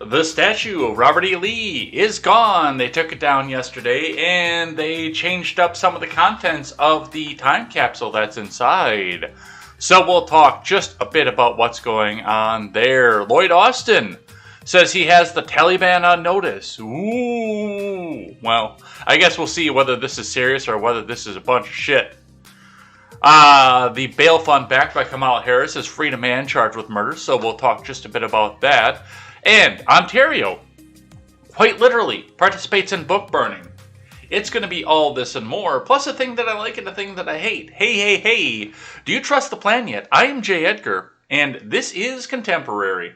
The statue of Robert E. Lee is gone. They took it down yesterday, and they changed up some of the contents of the time capsule that's inside. So we'll talk just a bit about what's going on there. Lloyd Austin says he has the Taliban on notice. Ooh. Well, I guess we'll see whether this is serious or whether this is a bunch of shit. The bail fund backed by Kamala Harris has freed a man charged with murder, so we'll talk just a bit about that. And Ontario, quite literally, participates in book burning. It's going to be all this and more, plus a thing that I like and a thing that I hate. Hey, do you trust the plan yet? I am J. Edgar, and this is Contemporary.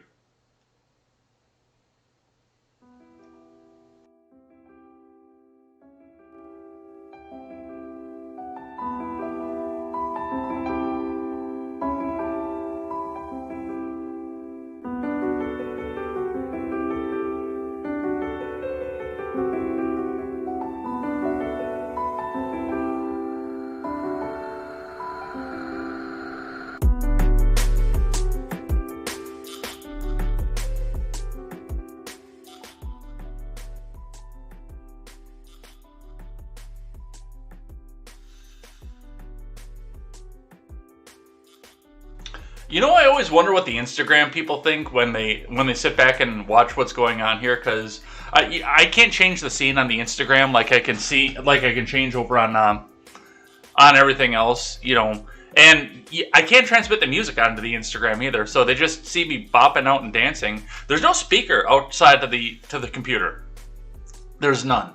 You know, I always wonder what the Instagram people think when they sit back and watch what's going on here, because I can't change the scene on the Instagram like I can change over on everything else, you know. And I can't transmit the music onto the Instagram either, so they just see me bopping out and dancing. There's no speaker outside of the computer. There's none,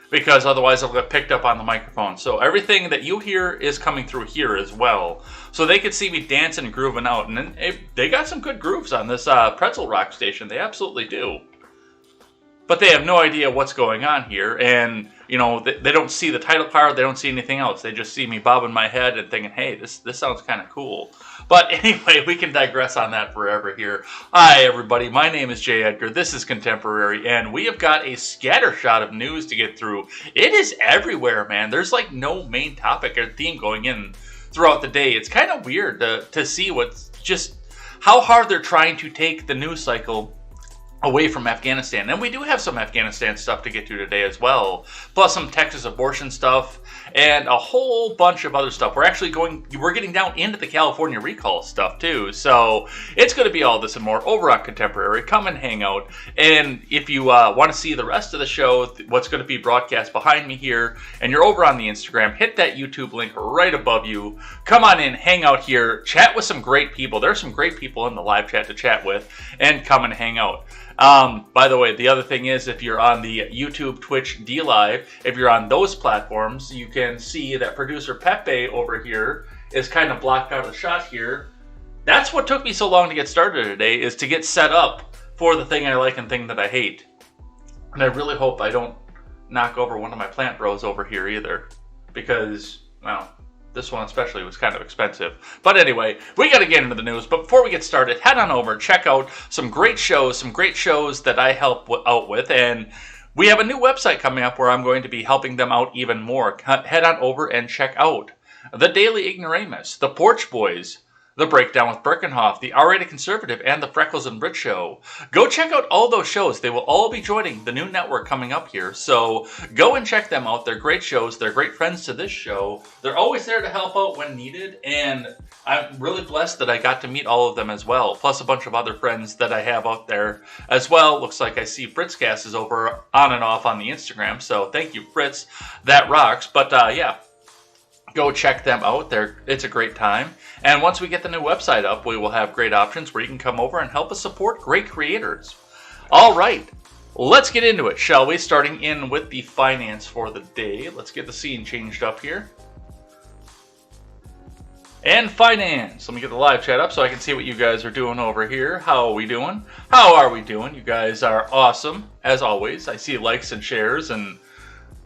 because otherwise it'll get picked up on the microphone. So everything that you hear is coming through here as well. So they could see me dancing and grooving out. And then they got some good grooves on this pretzel rock station. They absolutely do. But they have no idea what's going on here. And, you know, they don't see the title card. They don't see anything else. They just see me bobbing my head and thinking, hey, this sounds kind of cool. But anyway, we can digress on that forever here. Hi, everybody. My name is J. Edgar. This is Contemporary. And we have got a scattershot of news to get through. It is everywhere, man. There's like no main topic or theme going in throughout the day. It's kind of weird to see what's just how hard they're trying to take the news cycle away from Afghanistan. And we do have some Afghanistan stuff to get to today as well. Plus some Texas abortion stuff and a whole bunch of other stuff. We're getting down into the California recall stuff too. So it's going to be all this and more over on Contemporary. Come and hang out. And if you want to see the rest of the show, what's going to be broadcast behind me here, and you're over on the Instagram, hit that YouTube link right above you. Come on in, hang out here, chat with some great people. There's some great people in the live chat to chat with, and come and hang out. By the way, the other thing is, if you're on the YouTube, Twitch, DLive, if you're on those platforms, you can see that producer Pepe over here is kind of blocked out of the shot here. That's what took me so long to get started today, is to get set up for the thing I like and thing that I hate. And I really hope I don't knock over one of my plant bros over here either, because, well, this one especially was kind of expensive. But anyway, we got to get into the news. But before we get started, head on over, check out some great shows that I help out with. And we have a new website coming up where I'm going to be helping them out even more. Head on over and check out The Daily Ignoramus, The Porch Boys, The Breakdown with Birkenhoff, The R-Rated Conservative, and The Freckles and Brit Show. Go check out all those shows. They will all be joining the new network coming up here. So go and check them out. They're great shows. They're great friends to this show. They're always there to help out when needed. And I'm really blessed that I got to meet all of them as well. Plus a bunch of other friends that I have out there as well. Looks like I see Fritzcast is over on and off on the Instagram. So thank you, Fritz. That rocks. But yeah. Go check them out. It's a great time. And once we get the new website up, we will have great options where you can come over and help us support great creators. All right, let's get into it, shall we? Starting in with the finance for the day. Let's get the scene changed up here. And finance. Let me get the live chat up so I can see what you guys are doing over here. How are we doing? How are we doing? You guys are awesome, as always. I see likes and shares and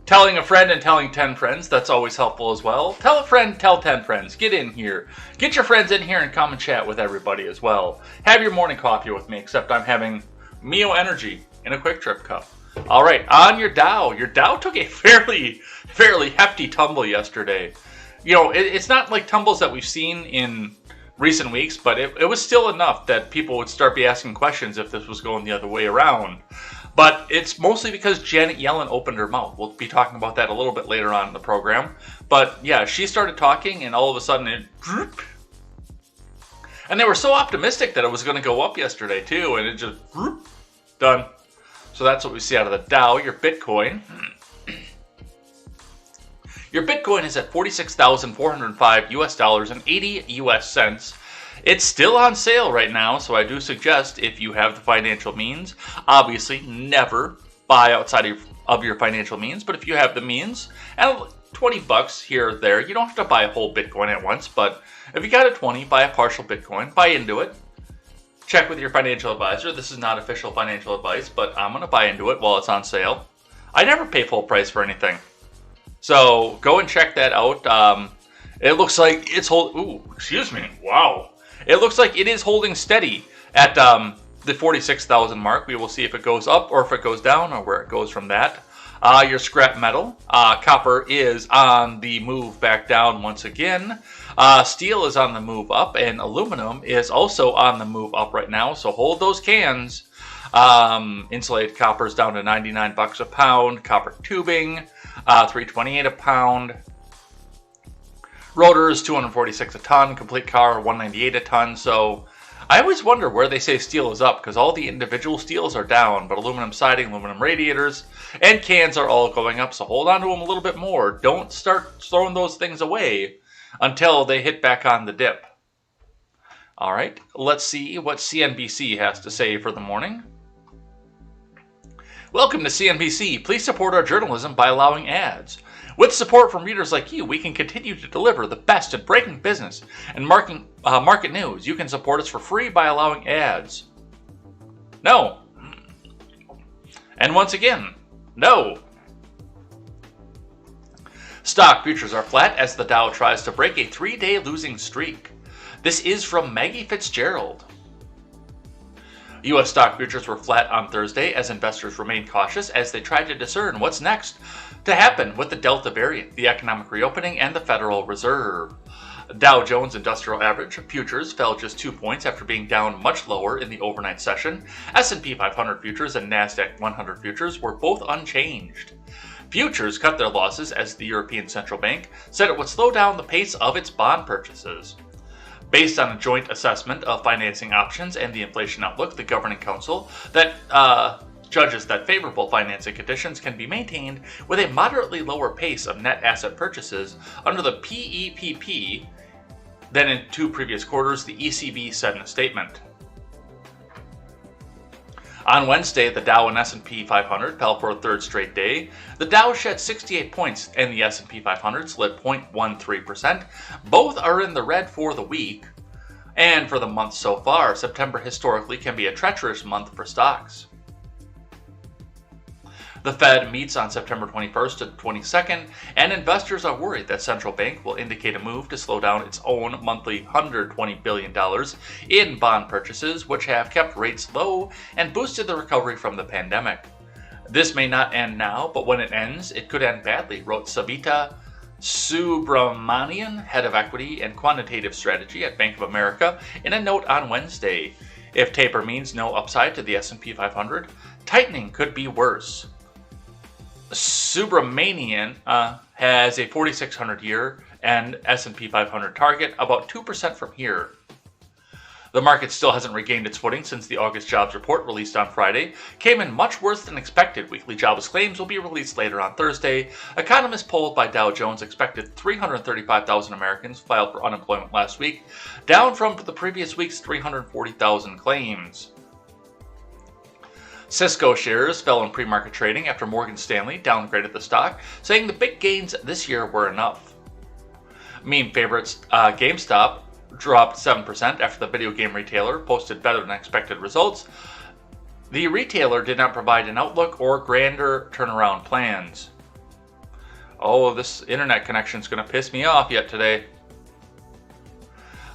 telling a friend and telling 10 friends, that's always helpful as well. Tell a friend, tell 10 friends. Get in here. Get your friends in here and come and chat with everybody as well. Have your morning coffee with me, except I'm having Mio Energy in a Quick Trip cup. All right, on your Dow. Your Dow took a fairly hefty tumble yesterday. You know, it's not like tumbles that we've seen in recent weeks, but it was still enough that people would start be asking questions if this was going the other way around. But it's mostly because Janet Yellen opened her mouth. We'll be talking about that a little bit later on in the program. But yeah, she started talking and all of a sudden it droop. And they were so optimistic that it was going to go up yesterday too, and it just droop, done. So that's what we see out of the Dow. Your Bitcoin. Your Bitcoin is at $46,405 US dollars and 80 US cents. It's still on sale right now, so I do suggest if you have the financial means, obviously never buy outside of your financial means, but if you have the means, and $20 here or there, you don't have to buy a whole Bitcoin at once, but if you got a 20, buy a partial Bitcoin, buy into it. Check with your financial advisor. This is not official financial advice, but I'm going to buy into it while it's on sale. I never pay full price for anything. So go and check that out. It looks like it's wow. It looks like it is holding steady at the 46,000 mark. We will see if it goes up or if it goes down or where it goes from that. Your scrap metal, copper is on the move back down once again. Steel is on the move up, and aluminum is also on the move up right now. So hold those cans. Insulated copper is down to $99 a pound. Copper tubing, $328 a pound. Rotors, $246 a ton. Complete car, $198 a ton. So I always wonder where they say steel is up, because all the individual steels are down, but aluminum siding, aluminum radiators, and cans are all going up. So hold on to them a little bit more. Don't start throwing those things away until they hit back on the dip. All right, let's see what CNBC has to say for the morning. Welcome to CNBC. Please support our journalism by allowing ads. With support from readers like you, we can continue to deliver the best in breaking business and market news. You can support us for free by allowing ads. No. And once again, no. Stock futures are flat as the Dow tries to break a 3-day losing streak. This is from Maggie Fitzgerald. U.S. stock futures were flat on Thursday as investors remained cautious as they tried to discern what's next to happen with the Delta variant, the economic reopening, and the Federal Reserve. Dow Jones Industrial Average futures fell just 2 points after being down much lower in the overnight session. S&P 500 futures and NASDAQ 100 futures were both unchanged. Futures cut their losses as the European Central Bank said it would slow down the pace of its bond purchases. Based on a joint assessment of financing options and the inflation outlook, the Governing Council that judges that favorable financing conditions can be maintained with a moderately lower pace of net asset purchases under the PEPP than in 2 previous quarters, the ECB said in a statement. On Wednesday, the Dow and S&P 500 fell for a third straight day. The Dow shed 68 points and the S&P 500 slid 0.13%. Both are in the red for the week. And for the month so far, September historically can be a treacherous month for stocks. The Fed meets on September 21st to 22nd, and investors are worried that central bank will indicate a move to slow down its own monthly $120 billion in bond purchases, which have kept rates low and boosted the recovery from the pandemic. This may not end now, but when it ends, it could end badly, wrote Savita Subramanian, head of equity and quantitative strategy at Bank of America, in a note on Wednesday. If taper means no upside to the S&P 500, tightening could be worse. Subramanian has a 4,600 year and S&P 500 target, about 2% from here. The market still hasn't regained its footing since the August jobs report released on Friday came in much worse than expected. Weekly jobless claims will be released later on Thursday. Economists polled by Dow Jones expected 335,000 Americans filed for unemployment last week, down from the previous week's 340,000 claims. Cisco shares fell in pre-market trading after Morgan Stanley downgraded the stock, saying the big gains this year were enough. Meme favorites GameStop dropped 7% after the video game retailer posted better than expected results. The retailer did not provide an outlook or grander turnaround plans. Oh, this internet connection is going to piss me off yet today.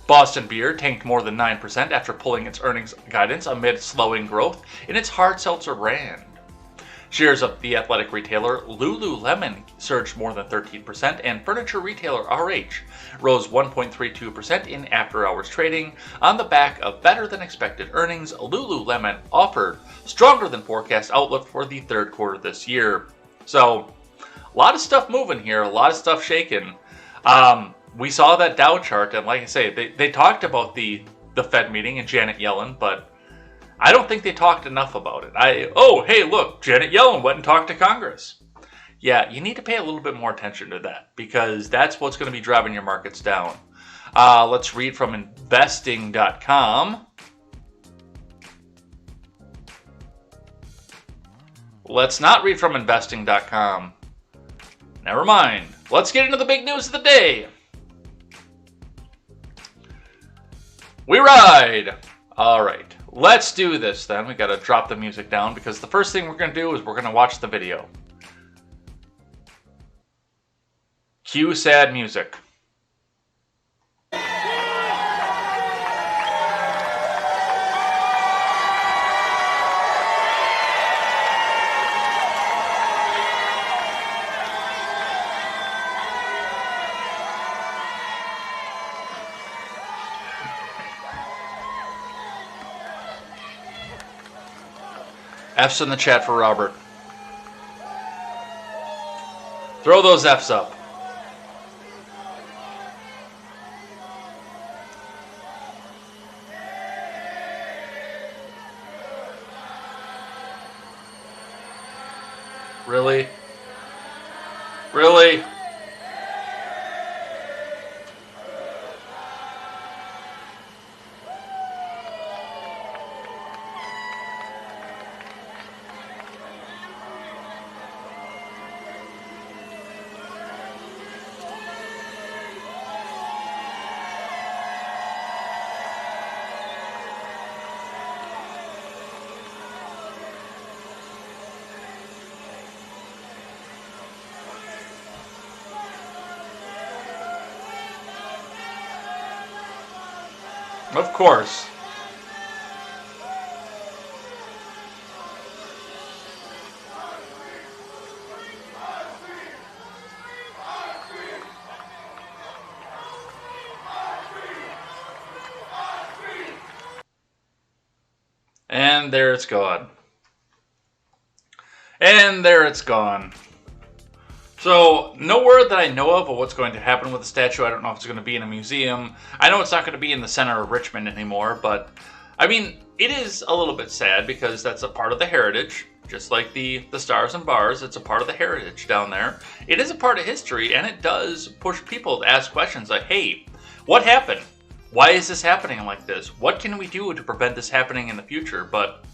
Boston Beer tanked more than 9% after pulling its earnings guidance amid slowing growth in its hard seltzer brand. Shares of the athletic retailer Lululemon surged more than 13%, and furniture retailer RH rose 1.32% in after-hours trading. On the back of better-than-expected earnings, Lululemon offered stronger-than-forecast outlook for the third quarter this year. So, a lot of stuff moving here, a lot of stuff shaking. We saw that Dow chart, and like I say, they talked about the Fed meeting and Janet Yellen, but I don't think they talked enough about it. Hey, look, Janet Yellen went and talked to Congress. Yeah, you need to pay a little bit more attention to that, because that's what's going to be driving your markets down. Let's read from investing.com. Let's not read from investing.com. Never mind. Let's get into the big news of the day. We ride. All right. Let's do this then. We got to drop the music down, because the first thing we're going to do is we're going to watch the video. Cue sad music. F's in the chat for Robert. Throw those F's up. Really? Really? Of course. And there it's gone. And there it's gone. So, no word that I know of what's going to happen with the statue. I don't know if it's going to be in a museum. I know it's not going to be in the center of Richmond anymore, but, I mean, it is a little bit sad because that's a part of the heritage. Just like the stars and bars, it's a part of the heritage down there. It is a part of history, and it does push people to ask questions like, hey, what happened? Why is this happening like this? What can we do to prevent this happening in the future? But,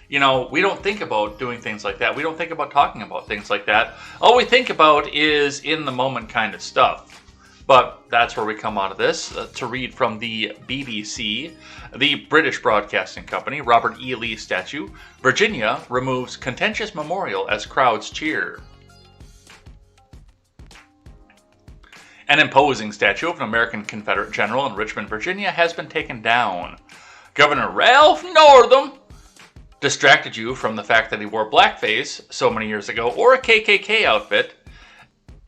you know, we don't think about doing things like that. We don't think about talking about things like that. All we think about is in-the-moment kind of stuff. But that's where we come out of this. To read from the BBC, the British Broadcasting Company, Robert E. Lee statue, Virginia removes contentious memorial as crowds cheer. An imposing statue of an American Confederate general in Richmond, Virginia has been taken down. Governor Ralph Northam distracted you from the fact that he wore blackface so many years ago, or a KKK outfit,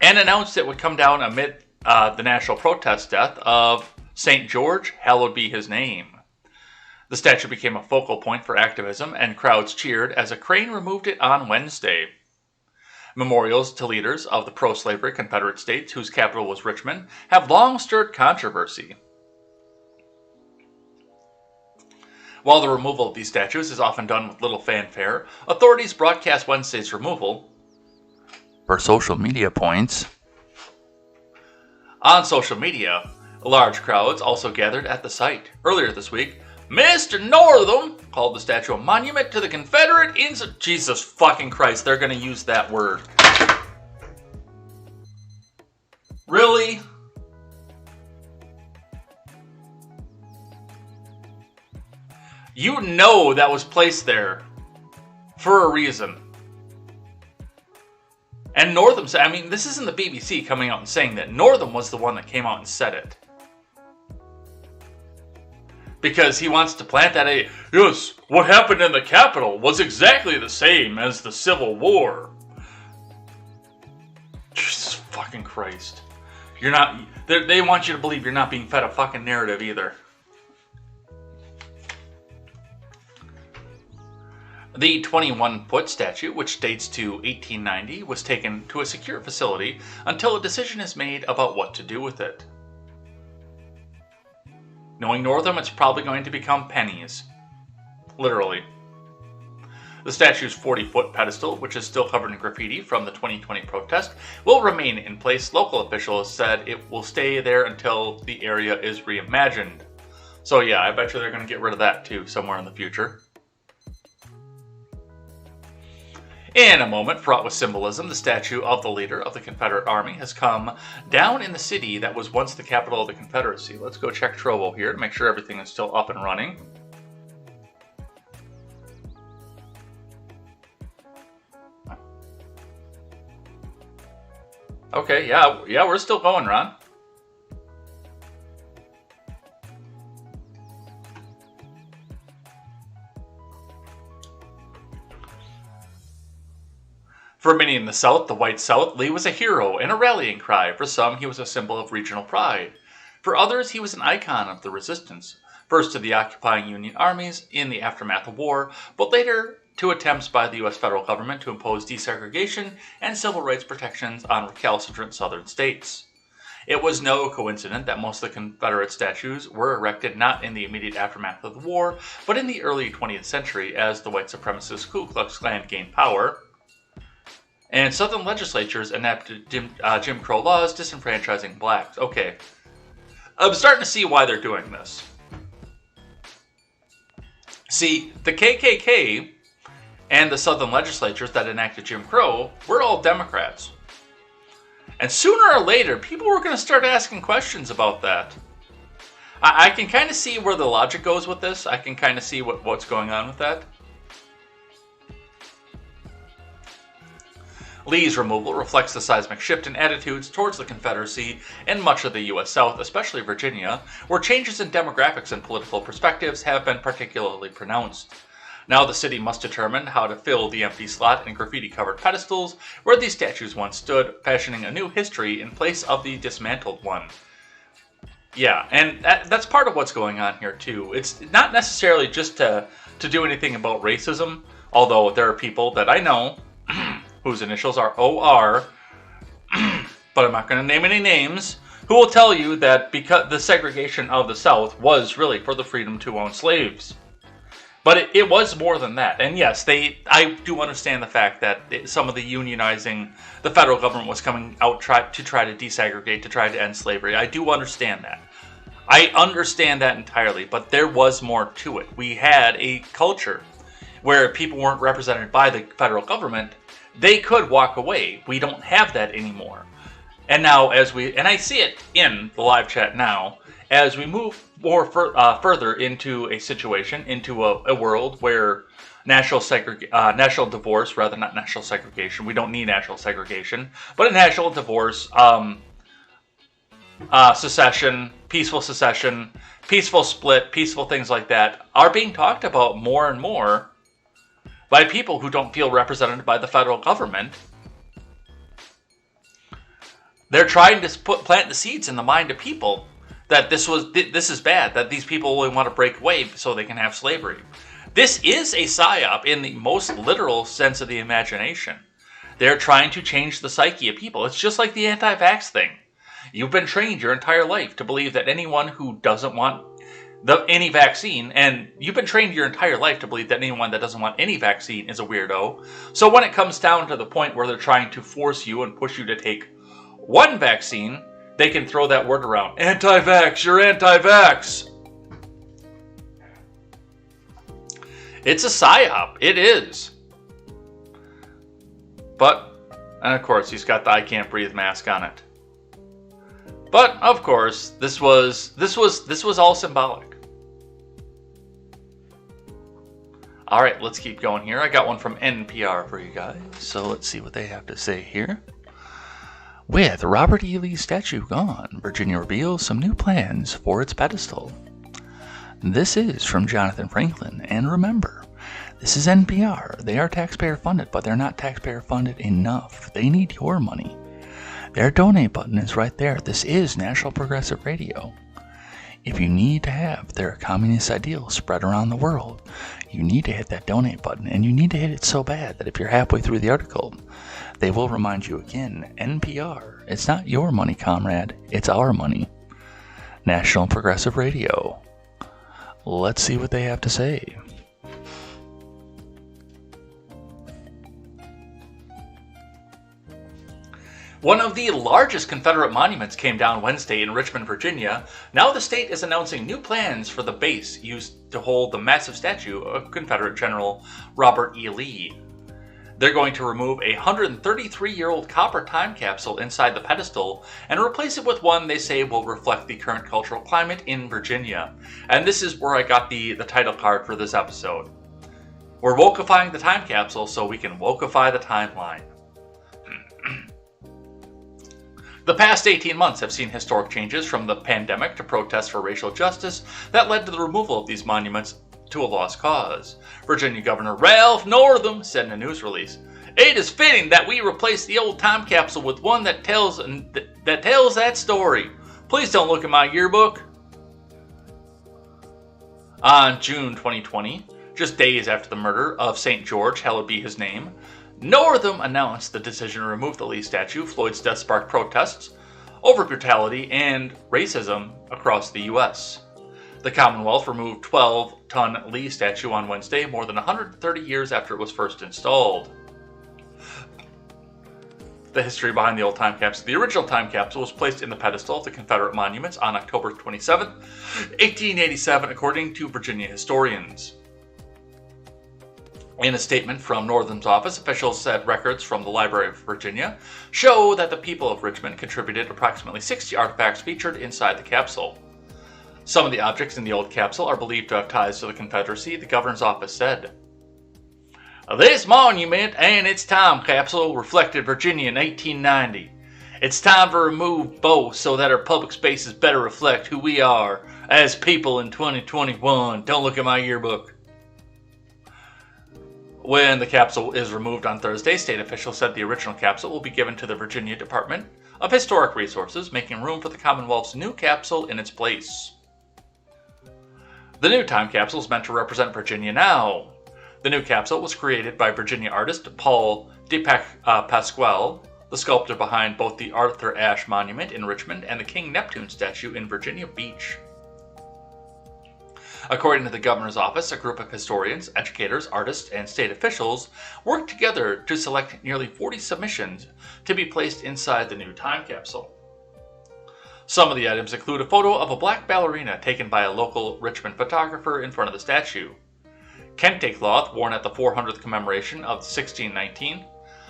and announced it would come down amid the national protest death of St. George, hallowed be his name. The statue became a focal point for activism, and crowds cheered as a crane removed it on Wednesday. Memorials to leaders of the pro-slavery Confederate states, whose capital was Richmond, have long stirred controversy. While the removal of these statues is often done with little fanfare, authorities broadcast Wednesday's removal for social media points. On social media, large crowds also gathered at the site. Earlier this week, Mr. Northam called the statue a monument to the Confederate Jesus fucking Christ, they're going to use that word. Really? You know that was placed there for a reason. And Northam said, I mean, this isn't the BBC coming out and saying that. Northam was the one that came out and said it. Because he wants to plant that idea. Yes, What happened in the Capitol was exactly the same as the Civil War. Jesus fucking Christ. You're not... They want you to believe you're not being fed a fucking narrative either. The 21-foot statue, which dates to 1890, was taken to a secure facility until a decision is made about what to do with it. Knowing Northam, it's probably going to become pennies. Literally. The statue's 40-foot pedestal, which is still covered in graffiti from the 2020 protest, will remain in place. Local officials said it will stay there until the area is reimagined. So yeah, I bet you they're going to get rid of that too somewhere in the future. In a moment fraught with symbolism, the statue of the leader of the Confederate Army has come down in the city that was once the capital of the Confederacy. Let's go check Trovo here to make sure everything is still up and running. Okay, yeah, we're still going, Ron. For many in the South, the White South, Lee was a hero and a rallying cry. For some, he was a symbol of regional pride. For others, he was an icon of the resistance, first to the occupying Union armies in the aftermath of war, but later to attempts by the U.S. federal government to impose desegregation and civil rights protections on recalcitrant southern states. It was no coincidence that most of the Confederate statues were erected not in the immediate aftermath of the war, but in the early 20th century as the white supremacist Ku Klux Klan gained power, and Southern legislatures enacted Jim Crow laws disenfranchising blacks. Okay, I'm starting to see why they're doing this. See, the KKK and the Southern legislatures that enacted Jim Crow were all Democrats. And sooner or later, people were going to start asking questions about that. I can kind of see where the logic goes with this. I can kind of see what's going on with that. Lee's removal reflects the seismic shift in attitudes towards the Confederacy in much of the U.S. South, especially Virginia, where changes in demographics and political perspectives have been particularly pronounced. Now the city must determine how to fill the empty slot in graffiti-covered pedestals where these statues once stood, fashioning a new history in place of the dismantled one. Yeah, and that's part of what's going on here too. It's not necessarily just to do anything about racism, although there are people that I know whose initials are OR, but I'm not going to name any names, who will tell you that because the segregation of the South was really for the freedom to own slaves. But it was more than that. And yes, I do understand the fact that some of the unionizing, the federal government was coming out to try to desegregate, to try to end slavery. I do understand that. I understand that entirely, but there was more to it. We had a culture where people weren't represented by the federal government. They could walk away. We don't have that anymore. And now and I see it in the live chat now, as we move more further into a situation, into a world where national divorce, rather not national segregation, we don't need national segregation, but a national divorce, secession, peaceful split, peaceful things like that, are being talked about more and more by people who don't feel represented by the federal government. They're trying to plant the seeds in the mind of people that this is bad, that these people only want to break away so they can have slavery. This is a psyop in the most literal sense of the imagination. They're trying to change the psyche of people. It's just like the anti-vax thing. You've been trained your entire life to believe that anyone who doesn't want any vaccine, and you've been trained your entire life to believe that anyone that doesn't want any vaccine is a weirdo. So when it comes down to the point where they're trying to force you and push you to take one vaccine, they can throw that word around. Anti-vax, you're anti-vax. It's a psyop. It is. And of course, he's got the I can't breathe mask on it. But of course, this was all symbolic. All right, let's keep going here. I got one from NPR for you guys. So let's see what they have to say here. With Robert E. Lee statue gone, Virginia reveals some new plans for its pedestal. This is from Jonathan Franklin, and remember, this is NPR. They are taxpayer funded, but they're not taxpayer funded enough. They need your money. Their donate button is right there. This is National Progressive Radio. If you need to have their communist ideals spread around the world, you need to hit that donate button, and you need to hit it so bad that if you're halfway through the article, they will remind you again, NPR, it's not your money, comrade, it's our money. National Progressive Radio. Let's see what they have to say. One of the largest Confederate monuments came down Wednesday in Richmond, Virginia. Now the state is announcing new plans for the base used to hold the massive statue of Confederate General Robert E. Lee. They're going to remove a 133-year-old copper time capsule inside the pedestal and replace it with one they say will reflect the current cultural climate in Virginia. And this is where I got the title card for this episode. We're Wokifying the time capsule so we can Wokify the timeline. The past 18 months have seen historic changes, from the pandemic to protests for racial justice that led to the removal of these monuments to a lost cause. Virginia Governor Ralph Northam said in a news release, "It is fitting that we replace the old time capsule with one that tells that story. Please don't look at my yearbook." On June 2020, just days after the murder of St. George, hallowed be his name, Northam announced the decision to remove the Lee statue. Floyd's death sparked protests over brutality and racism across the U.S. The Commonwealth removed 12-ton Lee statue on Wednesday, more than 130 years after it was first installed. The history behind the old time capsule. The original time capsule was placed in the pedestal of the Confederate monuments on October 27, 1887, according to Virginia historians. In a statement from Northam's office, officials said records from the Library of Virginia show that the people of Richmond contributed approximately 60 artifacts featured inside the capsule. Some of the objects in the old capsule are believed to have ties to the Confederacy, the governor's office said. "This monument and its time capsule reflected Virginia in 1890. It's time to remove both so that our public spaces better reflect who we are as people in 2021. Don't look at my yearbook." When the capsule is removed on Thursday, state officials said the original capsule will be given to the Virginia Department of Historic Resources, making room for the Commonwealth's new capsule in its place. The new time capsule is meant to represent Virginia now. The new capsule was created by Virginia artist Paul de Pasquale, the sculptor behind both the Arthur Ashe Monument in Richmond and the King Neptune statue in Virginia Beach. According to the governor's office, a group of historians, educators, artists, and state officials worked together to select nearly 40 submissions to be placed inside the new time capsule. Some of the items include a photo of a black ballerina taken by a local Richmond photographer in front of the statue, kente cloth worn at the 400th commemoration of 1619,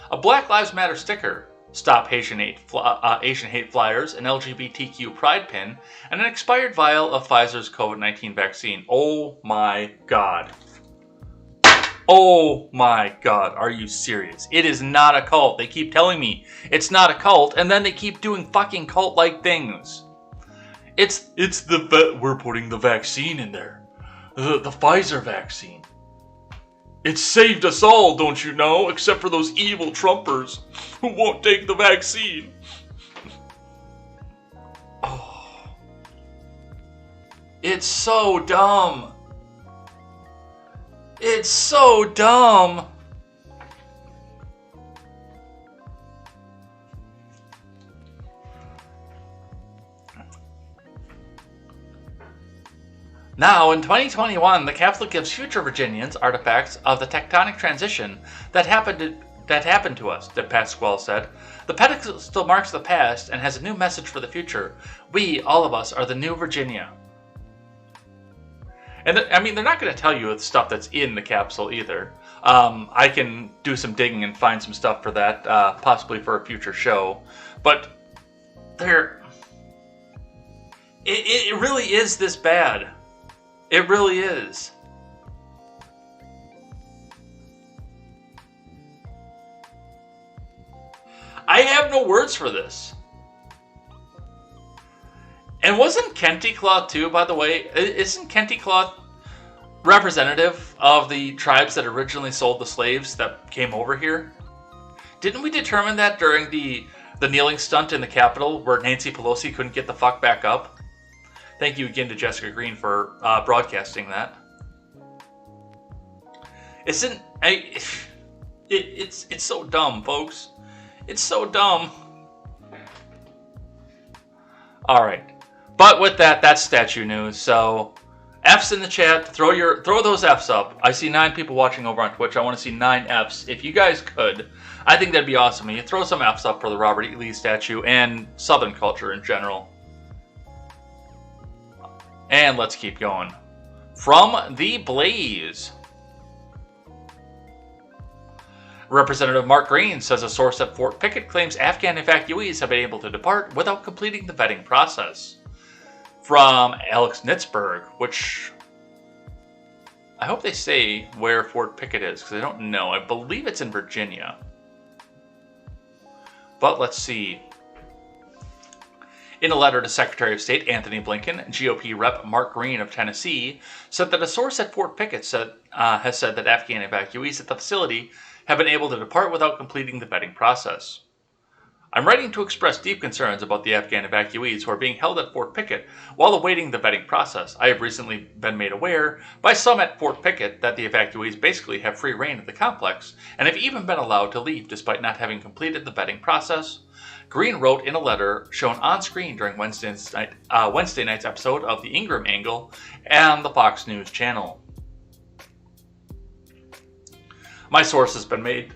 a Black Lives Matter sticker, Stop Asian Hate Flyers, an LGBTQ pride pin, and an expired vial of Pfizer's COVID-19 vaccine. Oh my God. Oh my God, are you serious? It is not a cult. They keep telling me it's not a cult, and then they keep doing fucking cult-like things. We're putting the vaccine in there. The Pfizer vaccine. It saved us all, don't you know? Except for those evil Trumpers who won't take the vaccine. Oh. It's so dumb. It's so dumb. Now, in 2021, the capsule gives future Virginians artifacts of the tectonic transition that happened to us, de Pasquale said. The pedestal marks the past and has a new message for the future. We, all of us, are the new Virginia. And they're not going to tell you the stuff that's in the capsule either. I can do some digging and find some stuff for that, possibly for a future show. But it really is this bad. It really is. I have no words for this. And wasn't Kenti Cloth too, by the way? Isn't Kenti Cloth representative of the tribes that originally sold the slaves that came over here? Didn't we determine that during the kneeling stunt in the Capitol where Nancy Pelosi couldn't get the fuck back up? Thank you again to Jessica Green for broadcasting that. It's so dumb, folks. It's so dumb. All right, but with that, that's statue news. So, F's in the chat. Throw those F's up. I see 9 people watching over on Twitch. I want to see 9 F's. If you guys could, I think that'd be awesome. You throw some F's up for the Robert E. Lee statue and Southern culture in general. And let's keep going. From the Blaze. Representative Mark Green says a source at Fort Pickett claims Afghan evacuees have been able to depart without completing the vetting process. From Alex Nitzberg, which I hope they say where Fort Pickett is, because I don't know. I believe it's in Virginia. But let's see. In a letter to Secretary of State Anthony Blinken, GOP Rep. Mark Green of Tennessee said that a source at Fort Pickett has said that Afghan evacuees at the facility have been able to depart without completing the vetting process. I'm writing to express deep concerns about the Afghan evacuees who are being held at Fort Pickett while awaiting the vetting process. I have recently been made aware by some at Fort Pickett that the evacuees basically have free reign of the complex and have even been allowed to leave despite not having completed the vetting process. Green wrote in a letter shown on screen during Wednesday night's episode of The Ingram Angle and the Fox News channel. My source has been made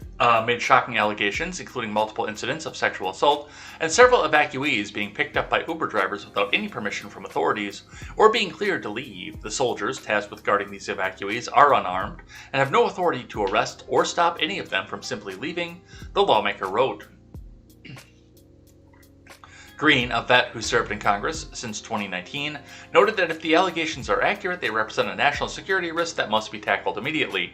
shocking allegations, including multiple incidents of sexual assault and several evacuees being picked up by Uber drivers without any permission from authorities or being cleared to leave. The soldiers tasked with guarding these evacuees are unarmed and have no authority to arrest or stop any of them from simply leaving, the lawmaker wrote. Green, a vet who served in Congress since 2019, noted that if the allegations are accurate, they represent a national security risk that must be tackled immediately.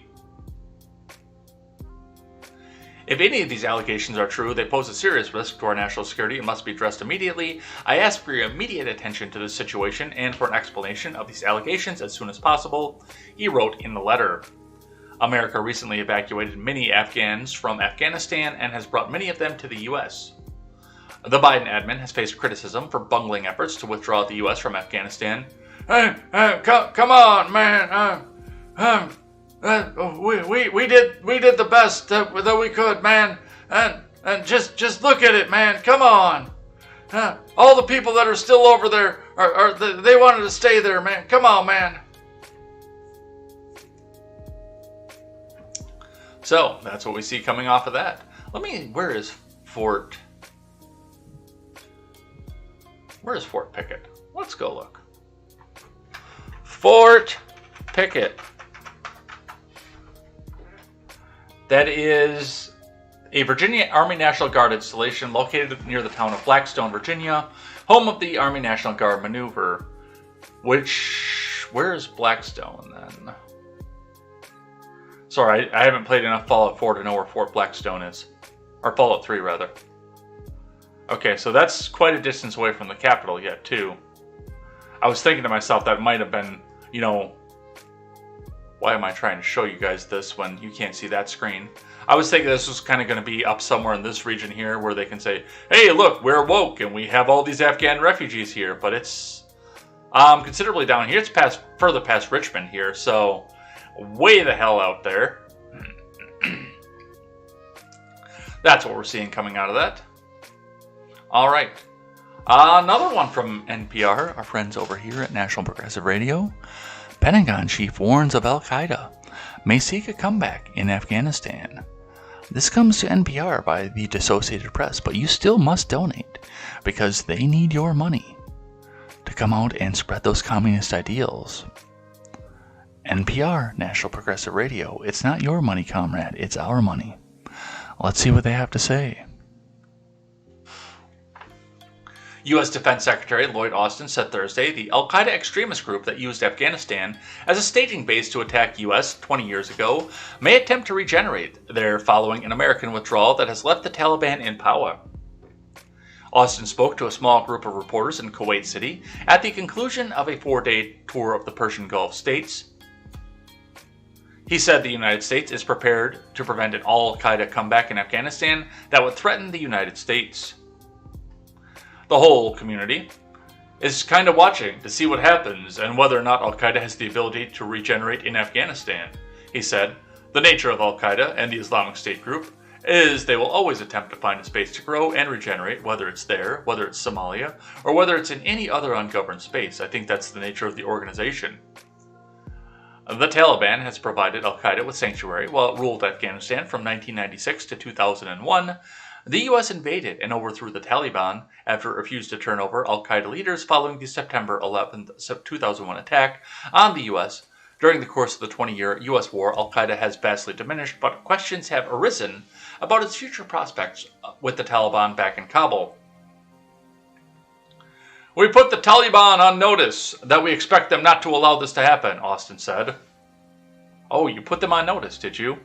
If any of these allegations are true, they pose a serious risk to our national security and must be addressed immediately. I ask for your immediate attention to this situation and for an explanation of these allegations as soon as possible, he wrote in the letter. America recently evacuated many Afghans from Afghanistan and has brought many of them to the U.S. The Biden admin has faced criticism for bungling efforts to withdraw the U.S. from Afghanistan. Come on, man. We did the best that we could, man, and just look at it, man. Come on, all the people that are still over there they wanted to stay there, man. Come on, man. So that's what we see coming off of that. Where is Fort Pickett? Let's go look. Fort Pickett. That is a Virginia Army National Guard installation located near the town of Blackstone, Virginia, home of the Army National Guard maneuver. Where is Blackstone then? Sorry, I haven't played enough Fallout 4 to know where Fort Blackstone is. Or Fallout 3, rather. Okay, so that's quite a distance away from the Capitol yet, too. I was thinking to myself that might have been, why am I trying to show you guys this when you can't see that screen? I was thinking this was kind of going to be up somewhere in this region here where they can say, hey, look, we're woke and we have all these Afghan refugees here. But it's considerably down here. It's further past Richmond here, so way the hell out there. That's what we're seeing coming out of that. All right. Another one from NPR, our friends over here at National Progressive Radio. Pentagon chief warns of Al-Qaeda may seek a comeback in Afghanistan. This comes to NPR by the Associated Press, but you still must donate because they need your money to come out and spread those communist ideals. NPR, National Progressive Radio. It's not your money, comrade. It's our money. Let's see what they have to say. U.S. Defense Secretary Lloyd Austin said Thursday the al-Qaeda extremist group that used Afghanistan as a staging base to attack U.S. 20 years ago may attempt to regenerate there following an American withdrawal that has left the Taliban in power. Austin spoke to a small group of reporters in Kuwait City at the conclusion of a 4-day tour of the Persian Gulf states. He said the United States is prepared to prevent an al-Qaeda comeback in Afghanistan that would threaten the United States. The whole community is kind of watching to see what happens and whether or not al-Qaeda has the ability to regenerate in Afghanistan. He said, the nature of al-Qaeda and the Islamic State group is they will always attempt to find a space to grow and regenerate, whether it's there, whether it's Somalia, or whether it's in any other ungoverned space. I think that's the nature of the organization. The Taliban has provided al-Qaeda with sanctuary while it ruled Afghanistan from 1996 to 2001. The U.S. invaded and overthrew the Taliban after it refused to turn over al-Qaeda leaders following the September 11, 2001 attack on the U.S. During the course of the 20-year U.S. war, al-Qaeda has vastly diminished, but questions have arisen about its future prospects with the Taliban back in Kabul. We put the Taliban on notice that we expect them not to allow this to happen, Austin said. Oh, you put them on notice, did you?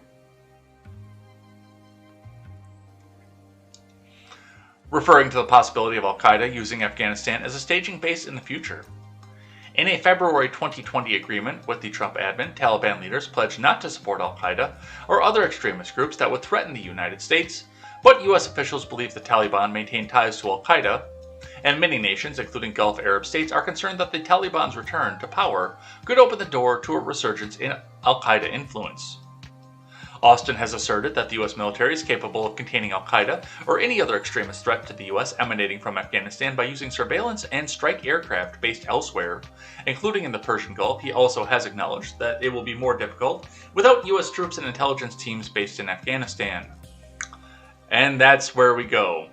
Referring to the possibility of al-Qaeda using Afghanistan as a staging base in the future. In a February 2020 agreement with the Trump admin, Taliban leaders pledged not to support al-Qaeda or other extremist groups that would threaten the United States, but U.S. officials believe the Taliban maintain ties to al-Qaeda, and many nations, including Gulf Arab states, are concerned that the Taliban's return to power could open the door to a resurgence in al-Qaeda influence. Austin has asserted that the U.S. military is capable of containing al-Qaeda or any other extremist threat to the U.S. emanating from Afghanistan by using surveillance and strike aircraft based elsewhere, including in the Persian Gulf. He also has acknowledged that it will be more difficult without U.S. troops and intelligence teams based in Afghanistan. And that's where we go.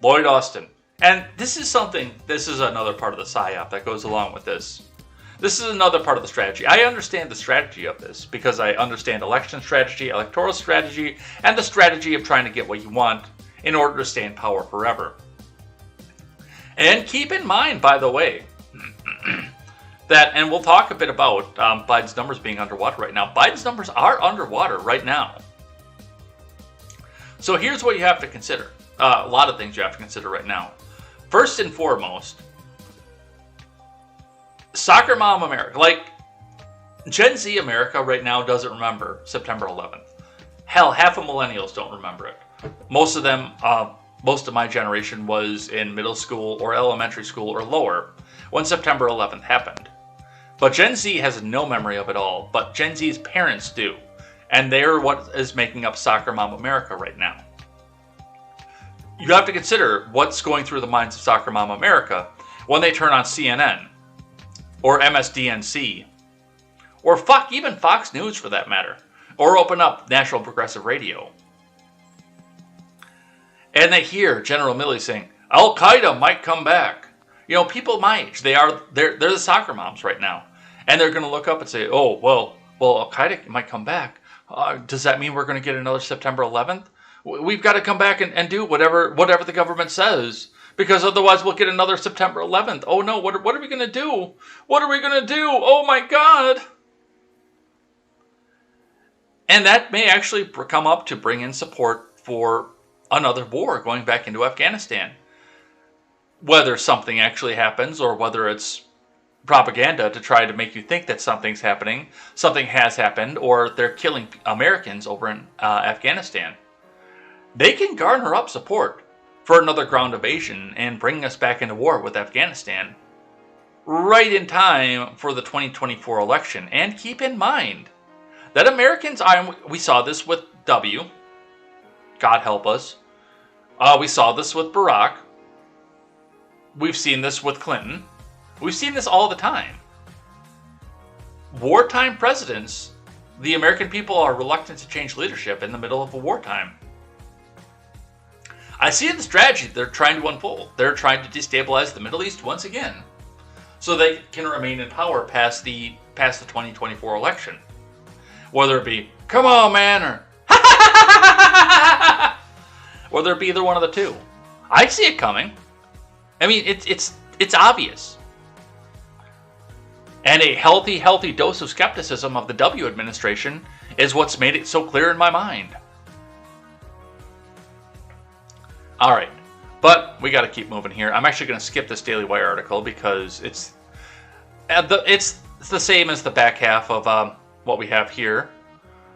Lloyd Austin. And this is another part of the PSYOP that goes along with this. This is another part of the strategy. I understand the strategy of this because I understand election strategy, electoral strategy, and the strategy of trying to get what you want in order to stay in power forever. And keep in mind, by the way, that, and we'll talk a bit about Biden's numbers being underwater right now. Biden's numbers are underwater right now. So here's what you have to consider. A lot of things you have to consider right now. First and foremost, Soccer Mom America, like Gen Z America right now doesn't remember September 11th. Hell, half of millennials don't remember it. Most of them, most of my generation was in middle school or elementary school or lower when September 11th happened. But Gen Z has no memory of it all, but Gen Z's parents do. And they're what is making up Soccer Mom America right now. You have to consider what's going through the minds of Soccer Mom America when they turn on CNN. Or MSDNC, or even Fox News for that matter, or open up National Progressive Radio. And they hear General Milley saying, Al-Qaeda might come back. You know, people my age, they're the soccer moms right now. And they're going to look up and say, oh, well, Al-Qaeda might come back. Does that mean we're going to get another September 11th? We've got to come back and do whatever the government says. Because otherwise we'll get another September 11th. Oh no, what are we going to do? What are we going to do? Oh my God. And that may actually come up to bring in support for another war going back into Afghanistan. Whether something actually happens or whether it's propaganda to try to make you think that something's happening, something has happened, or they're killing Americans over in Afghanistan. They can garner up support for another ground invasion and bring us back into war with Afghanistan right in time for the 2024 election. And keep in mind that Americans, we saw this with W, God help us. We saw this with Barack. We've seen this with Clinton. We've seen this all the time. Wartime presidents, the American people are reluctant to change leadership in the middle of a wartime. I see the strategy they're trying to unfold. They're trying to destabilize the Middle East once again, so they can remain in power past the 2024 election. Whether it be, come on man, or whether it be either one of the two. I see it coming. I mean, it's obvious. And a healthy dose of skepticism of the W administration is what's made it so clear in my mind. All right, But we got to keep moving here. I'm actually going to skip this Daily Wire article because it's the same as the back half of what we have here.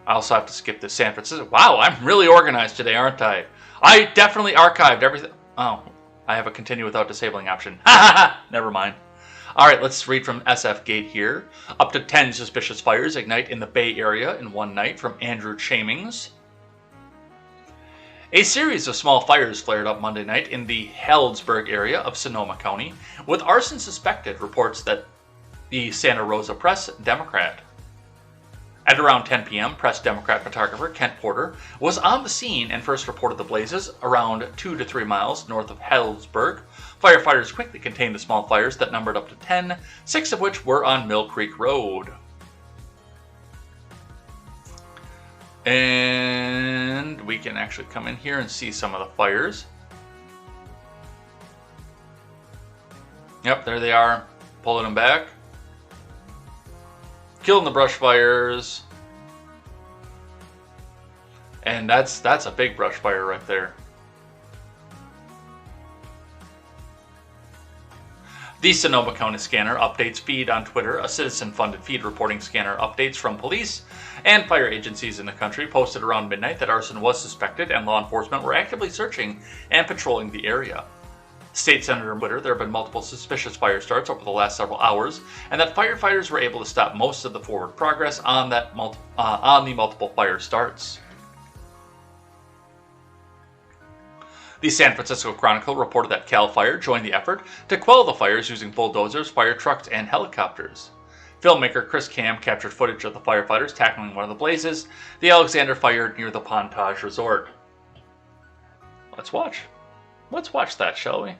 I also have to skip this San Francisco. Wow, I'm really organized today, aren't I? I definitely archived everything. Oh, I have a continue without disabling option. Never mind. All right, let's read from SF Gate here. Up to 10 suspicious fires ignite in the Bay Area in one night, from Andrew Chamings. A series of small fires flared up Monday night in the Healdsburg area of Sonoma County, with arson suspected, reports that the Santa Rosa Press Democrat. At around 10 p.m., Press Democrat photographer Kent Porter was on the scene and first reported the blazes around 2 to 3 miles north of Healdsburg. Firefighters quickly contained the small fires that numbered up to 10, 6 of which were on Mill Creek Road. And we can actually come in here and see some of the fires. Yep, there they are, pulling them back. Killing the brush fires. And that's a big brush fire right there. The Sonoma County Scanner updates feed on Twitter, a citizen-funded feed reporting scanner updates from police and fire agencies in the country, posted around midnight that arson was suspected and law enforcement were actively searching and patrolling the area. State Senator Twitter, there have been multiple suspicious fire starts over the last several hours, and that firefighters were able to stop most of the forward progress on the multiple fire starts. The San Francisco Chronicle reported that CAL FIRE joined the effort to quell the fires using bulldozers, fire trucks, and helicopters. Filmmaker Chris Cam captured footage of the firefighters tackling one of the blazes, the Alexander Fire near the Pontage Resort. Let's watch. Let's watch that, shall we?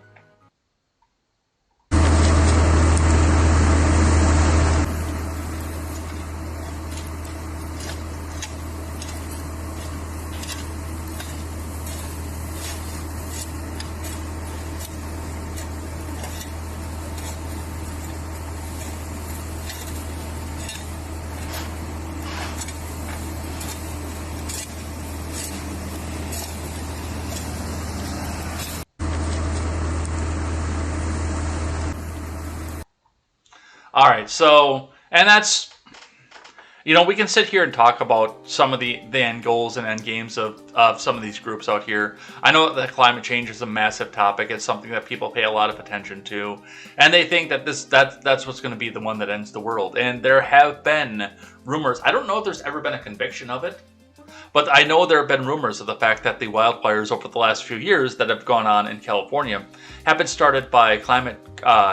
All right, so, and that's, we can sit here and talk about some of the end goals and end games of some of these groups out here. I know that climate change is a massive topic. It's something that people pay a lot of attention to, and they think that that's what's going to be the one that ends the world. And there have been rumors. I don't know if there's ever been a conviction of it, but I know there have been rumors of the fact that the wildfires over the last few years that have gone on in California have been started by climate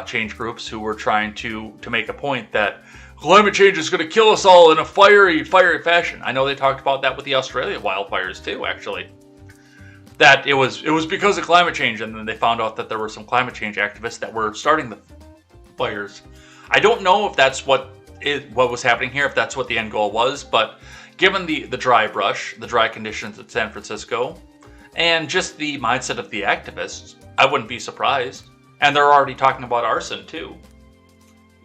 change groups who were trying to make a point that climate change is going to kill us all in a fiery fashion. I know they talked about that with the Australia wildfires too, actually. That it was because of climate change, and then they found out that there were some climate change activists that were starting the fires. I don't know if that's what was happening here, if that's what the end goal was, but given the dry conditions at San Francisco, and just the mindset of the activists, I wouldn't be surprised. And they're already talking about arson too.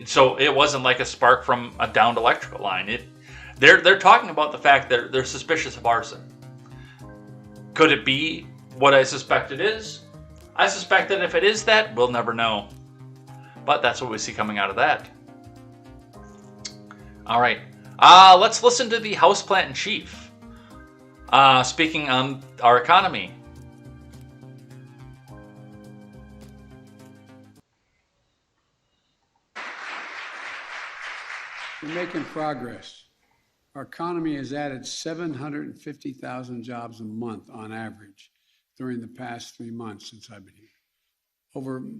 So it wasn't like a spark from a downed electrical line. They're talking about the fact that they're suspicious of arson. Could it be what I suspect it is? I suspect that if it is that, we'll never know. But that's what we see coming out of that. All right. Let's listen to the houseplant in chief speaking on our economy. We're making progress. Our economy has added 750,000 jobs a month on average during the past 3 months since I've been here.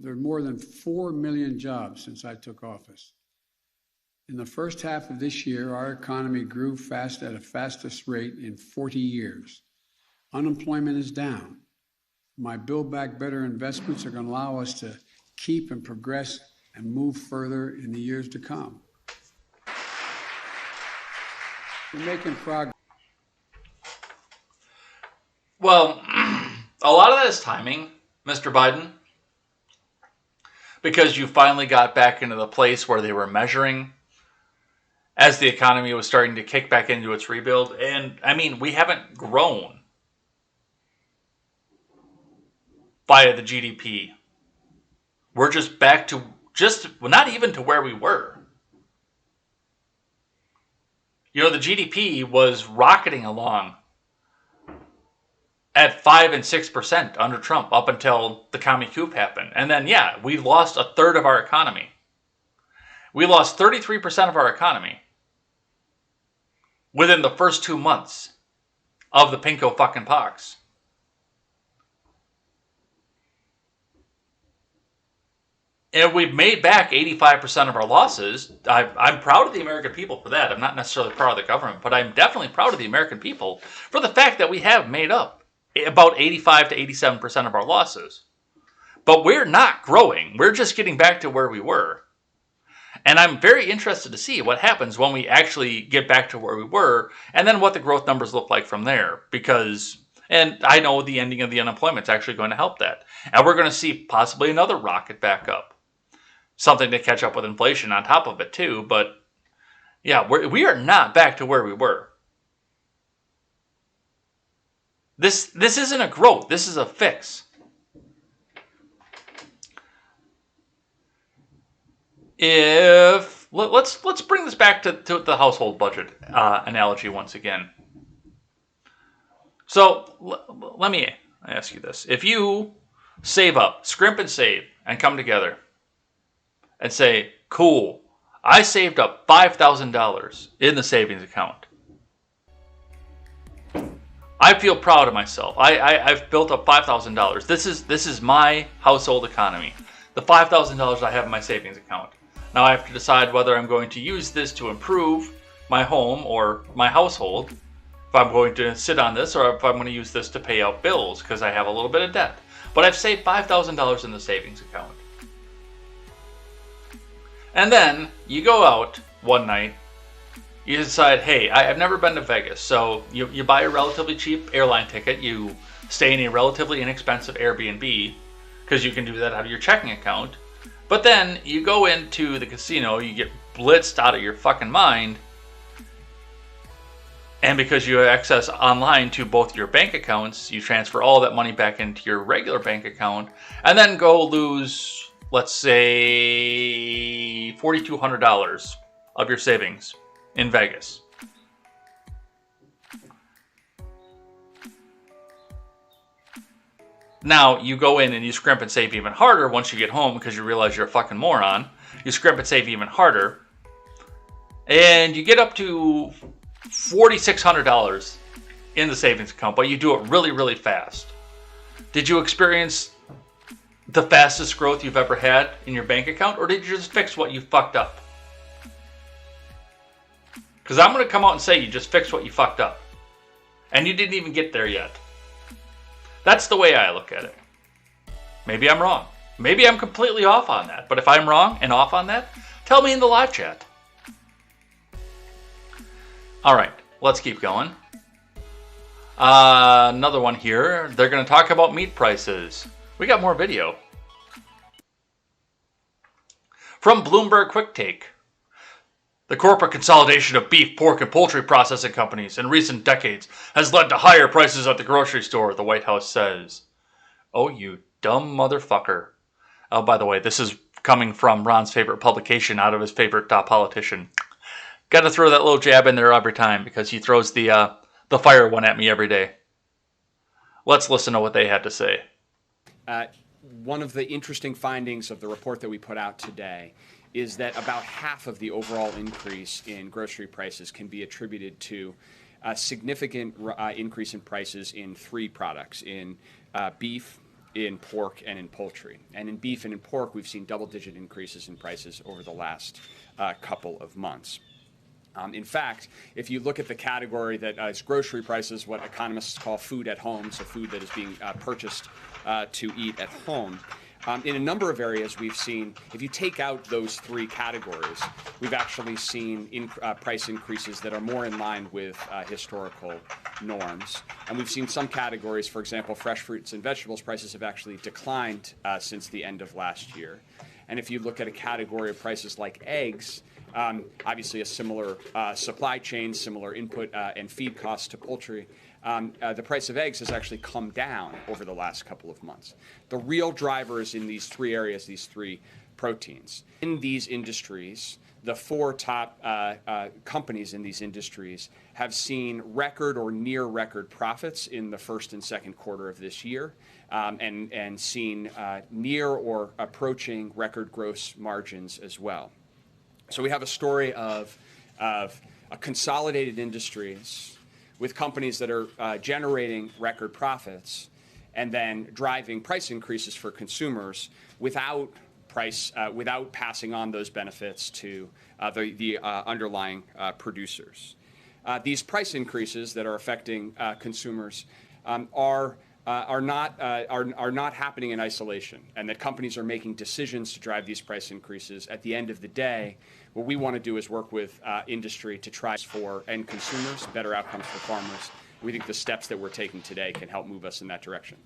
There are more than 4 million jobs since I took office. In the first half of this year, our economy grew fast at a fastest rate in 40 years. Unemployment is down. My Build Back Better investments are going to allow us to keep and progress and move further in the years to come. We're making progress. Well, a lot of that is timing, Mr. Biden, because you finally got back into the place where they were measuring as the economy was starting to kick back into its rebuild. And, I mean, we haven't grown. via the GDP. We're just back to not even to where we were. You know, the GDP was rocketing along at 5 and 6% under Trump up until the commie coup happened. And then, yeah, we lost a third of our economy. We lost 33% of our economy within the first 2 months of the pinko fucking pox. And we've made back 85% of our losses. I'm proud of the American people for that. I'm not necessarily proud of the government, but I'm definitely proud of the American people for the fact that we have made up about 85 to 87% of our losses. But we're not growing. We're just getting back to where we were. And I'm very interested to see what happens when we actually get back to where we were, and then what the growth numbers look like from there. And I know the ending of the unemployment is actually going to help that. And we're going to see possibly another rocket back up. Something to catch up with inflation on top of it too. But yeah, we are not back to where we were. This isn't a growth. This is a fix. Let's bring this back to the household budget analogy once again. So let me ask you this: if you save up, scrimp and save, and come together and say, "Cool, I saved up $5,000 in the savings account. I feel proud of myself. I've built up $5,000. This is my household economy. The $5,000 I have in my savings account. Now I have to decide whether I'm going to use this to improve my home or my household, if I'm going to sit on this, or if I'm going to use this to pay out bills because I have a little bit of debt. But I've saved $5,000 in the savings account. And then you go out one night, you decide, hey, I've never been to Vegas, so you buy a relatively cheap airline ticket, you stay in a relatively inexpensive Airbnb, because you can do that out of your checking account. But then you go into the casino, you get blitzed out of your fucking mind, and because you have access online to both your bank accounts, you transfer all that money back into your regular bank account, and then go lose, let's say, $4,200 of your savings in Vegas. Now, you go in and you scrimp and save even harder once you get home because you realize you're a fucking moron. You scrimp and save even harder. And you get up to $4,600 in the savings account, but you do it really, really fast. Did you experience the fastest growth you've ever had in your bank account, or did you just fix what you fucked up? Because I'm going to come out and say you just fixed what you fucked up. And you didn't even get there yet. That's the way I look at it. Maybe I'm wrong. Maybe I'm completely off on that. But if I'm wrong and off on that, tell me in the live chat. All right, let's keep going. Another one here. They're going to talk about meat prices. We got more video. From Bloomberg Quick Take. The corporate consolidation of beef, pork, and poultry processing companies in recent decades has led to higher prices at the grocery store, the White House says. Oh, you dumb motherfucker. Oh, by the way, this is coming from Ron's favorite publication out of his favorite politician. Got to throw that little jab in there every time because he throws the fire one at me every day. Let's listen to what they had to say. One of the interesting findings of the report that we put out today is that about half of the overall increase in grocery prices can be attributed to a significant increase in prices in three products, in beef, in pork, and in poultry. And in beef and in pork, we've seen double-digit increases in prices over the last couple of months. In fact, if you look at the category that is grocery prices, what economists call food at home, so food that is being purchased to eat at home, in a number of areas we've seen, if you take out those three categories, we've actually seen price increases that are more in line with historical norms. And we've seen some categories, for example, fresh fruits and vegetables prices have actually declined since the end of last year. And if you look at a category of prices like eggs, obviously a similar supply chain, similar input and feed costs to poultry, the price of eggs has actually come down over the last couple of months. The real drivers in these three areas, these three proteins. In these industries, the four top companies in these industries have seen record or near record profits in the first and second quarter of this year, and seen near or approaching record gross margins as well. So we have a story of a consolidated industries with companies that are generating record profits and then driving price increases for consumers without passing on those benefits to the underlying producers. These price increases that are affecting consumers are not happening in isolation, and that companies are making decisions to drive these price increases. At the end of the day, what we want to do is work with industry to try for end consumers, better outcomes for farmers. We think the steps that we're taking today can help move us in that direction.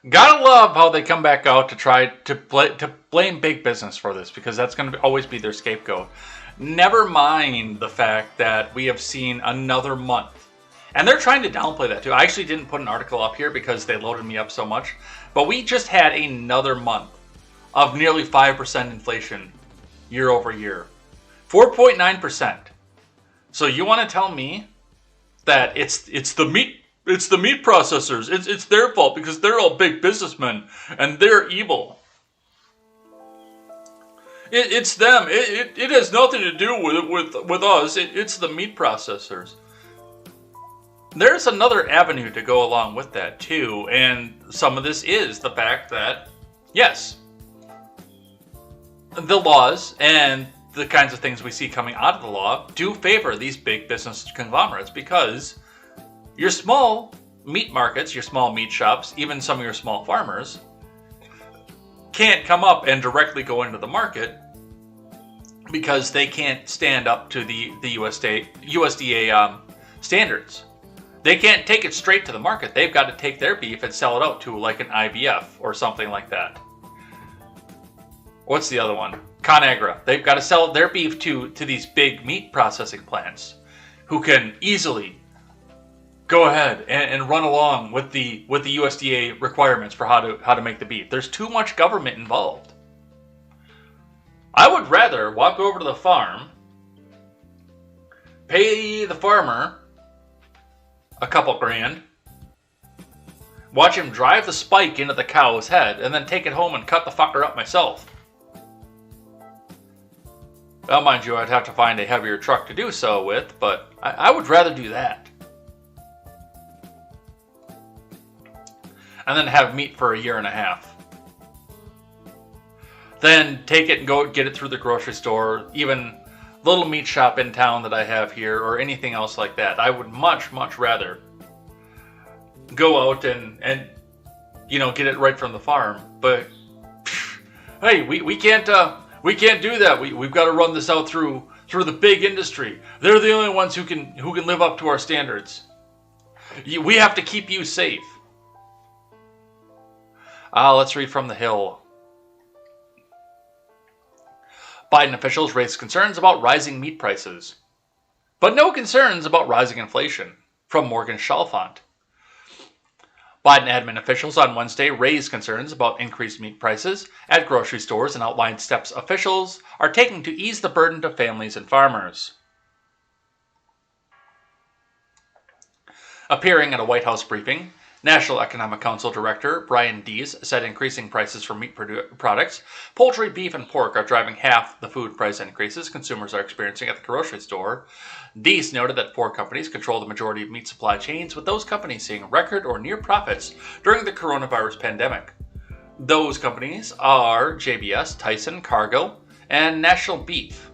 Gotta love how they come back out to try to blame big business for this, because that's going to always be their scapegoat. Never mind the fact that we have seen another month. And they're trying to downplay that too. I actually didn't put an article up here because they loaded me up so much. But we just had another month of nearly 5% inflation year over year. 4.9%. So you want to tell me that it's the meat processors. It's their fault because they're all big businessmen and they're evil. It's them. It has nothing to do with us. It's the meat processors. There's another avenue to go along with that too, and some of this is the fact that, yes, the laws and the kinds of things we see coming out of the law do favor these big business conglomerates, because your small meat markets, your small meat shops, even some of your small farmers can't come up and directly go into the market because they can't stand up to the USDA standards. They can't take it straight to the market. They've got to take their beef and sell it out to like an IVF or something like that. What's the other one? ConAgra. They've got to sell their beef to these big meat processing plants who can easily go ahead and run along with the USDA requirements for how to make the beef. There's too much government involved. I would rather walk over to the farm, pay the farmer a couple grand, watch him drive the spike into the cow's head, and then take it home and cut the fucker up myself. Well, mind you, I'd have to find a heavier truck to do so with, but I would rather do that. And then have meat for a year and a half. Then take it and go get it through the grocery store, even little meat shop in town that I have here, or anything else like that. I would much rather go out and get it right from the farm. But hey, we can't do that. We've got to run this out through the big industry. They're the only ones who can live up to our standards. We have to keep you safe. Let's read from the Hill. Biden officials raised concerns about rising meat prices, but no concerns about rising inflation, from Morgan Chalfant. Biden admin officials on Wednesday raised concerns about increased meat prices at grocery stores and outlined steps officials are taking to ease the burden to families and farmers. Appearing at a White House briefing, National Economic Council Director Brian Deese said increasing prices for meat products, poultry, beef, and pork are driving half the food price increases consumers are experiencing at the grocery store. Deese noted that pork companies control the majority of meat supply chains, with those companies seeing record or near profits during the coronavirus pandemic. Those companies are JBS, Tyson, Cargill, and National Beef.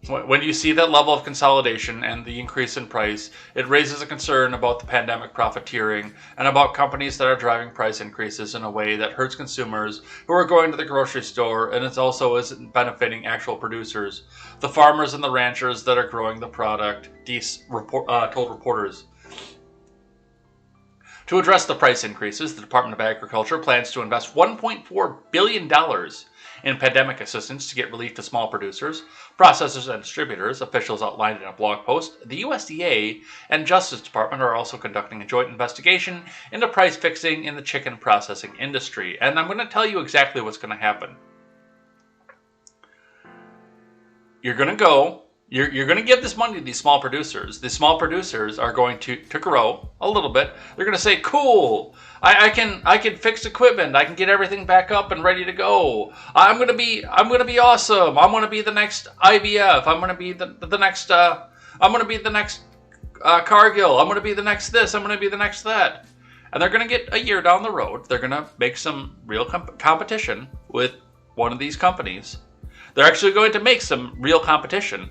When you see that level of consolidation and the increase in price, it raises a concern about the pandemic profiteering and about companies that are driving price increases in a way that hurts consumers who are going to the grocery store, and it also isn't benefiting actual producers, the farmers and the ranchers that are growing the product, Deese told reporters. To address the price increases, the Department of Agriculture plans to invest $1.4 billion in pandemic assistance to get relief to small producers, processors, and distributors, officials outlined in a blog post. The USDA and Justice Department are also conducting a joint investigation into price fixing in the chicken processing industry. And I'm going to tell you exactly what's going to happen. You're going to give this money to these small producers. The small producers are going to grow a little bit. They're going to say, "Cool, I can fix equipment. I can get everything back up and ready to go. I'm going to be awesome. I'm going to be the next IVF. I'm going to be the next Cargill. I'm going to be the next this. I'm going to be the next that." And they're going to get a year down the road. They're going to make some real competition with one of these companies. They're actually going to make some real competition.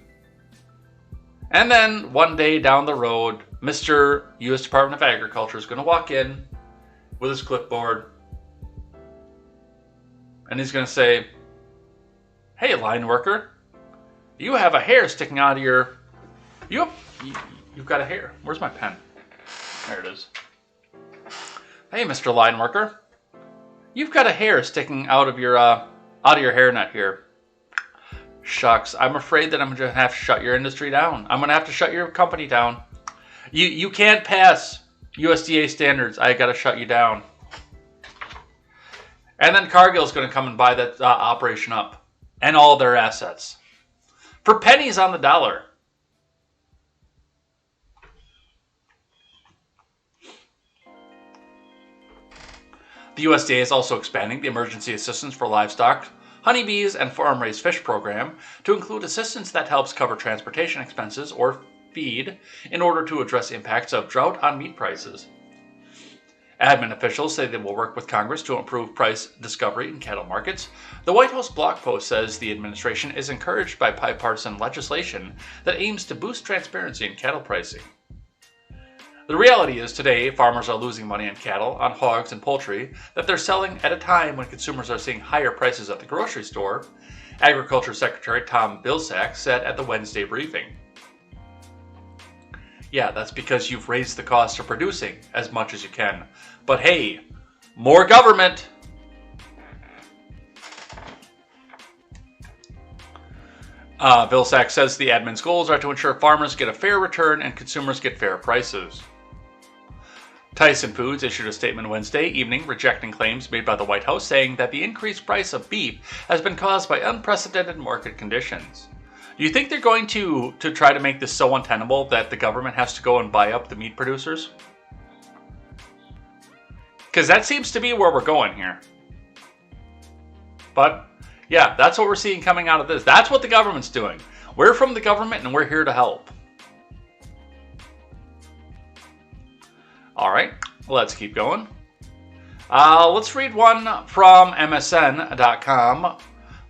And then one day down the road, Mr. U.S. Department of Agriculture is going to walk in with his clipboard. And he's going to say, "Hey, line worker, you have a hair sticking out of your... You've got a hair. Where's my pen? There it is. Hey, Mr. Line worker, you've got a hair sticking out of your hairnet here. Shucks, I'm afraid that I'm going to have to shut your industry down. I'm going to have to shut your company down. You can't pass USDA standards. I got to shut you down." And then Cargill's going to come and buy that operation up and all their assets for pennies on the dollar. The USDA is also expanding the emergency assistance for livestock, honeybees, and farm-raised fish program to include assistance that helps cover transportation expenses or feed in order to address impacts of drought on meat prices. Admin officials say they will work with Congress to improve price discovery in cattle markets. The White House blog post says the administration is encouraged by bipartisan legislation that aims to boost transparency in cattle pricing. The reality is today, farmers are losing money on cattle, on hogs, and poultry that they're selling at a time when consumers are seeing higher prices at the grocery store, Agriculture Secretary Tom Vilsack said at the Wednesday briefing. Yeah, that's because you've raised the cost of producing as much as you can. But hey, more government! Vilsack says the admin's goals are to ensure farmers get a fair return and consumers get fair prices. Tyson Foods issued a statement Wednesday evening rejecting claims made by the White House, saying that the increased price of beef has been caused by unprecedented market conditions. Do you think they're going to try to make this so untenable that the government has to go and buy up the meat producers? Because that seems to be where we're going here. But, yeah, that's what we're seeing coming out of this. That's what the government's doing. We're from the government and we're here to help. All right, let's keep going. Let's read one from MSN.com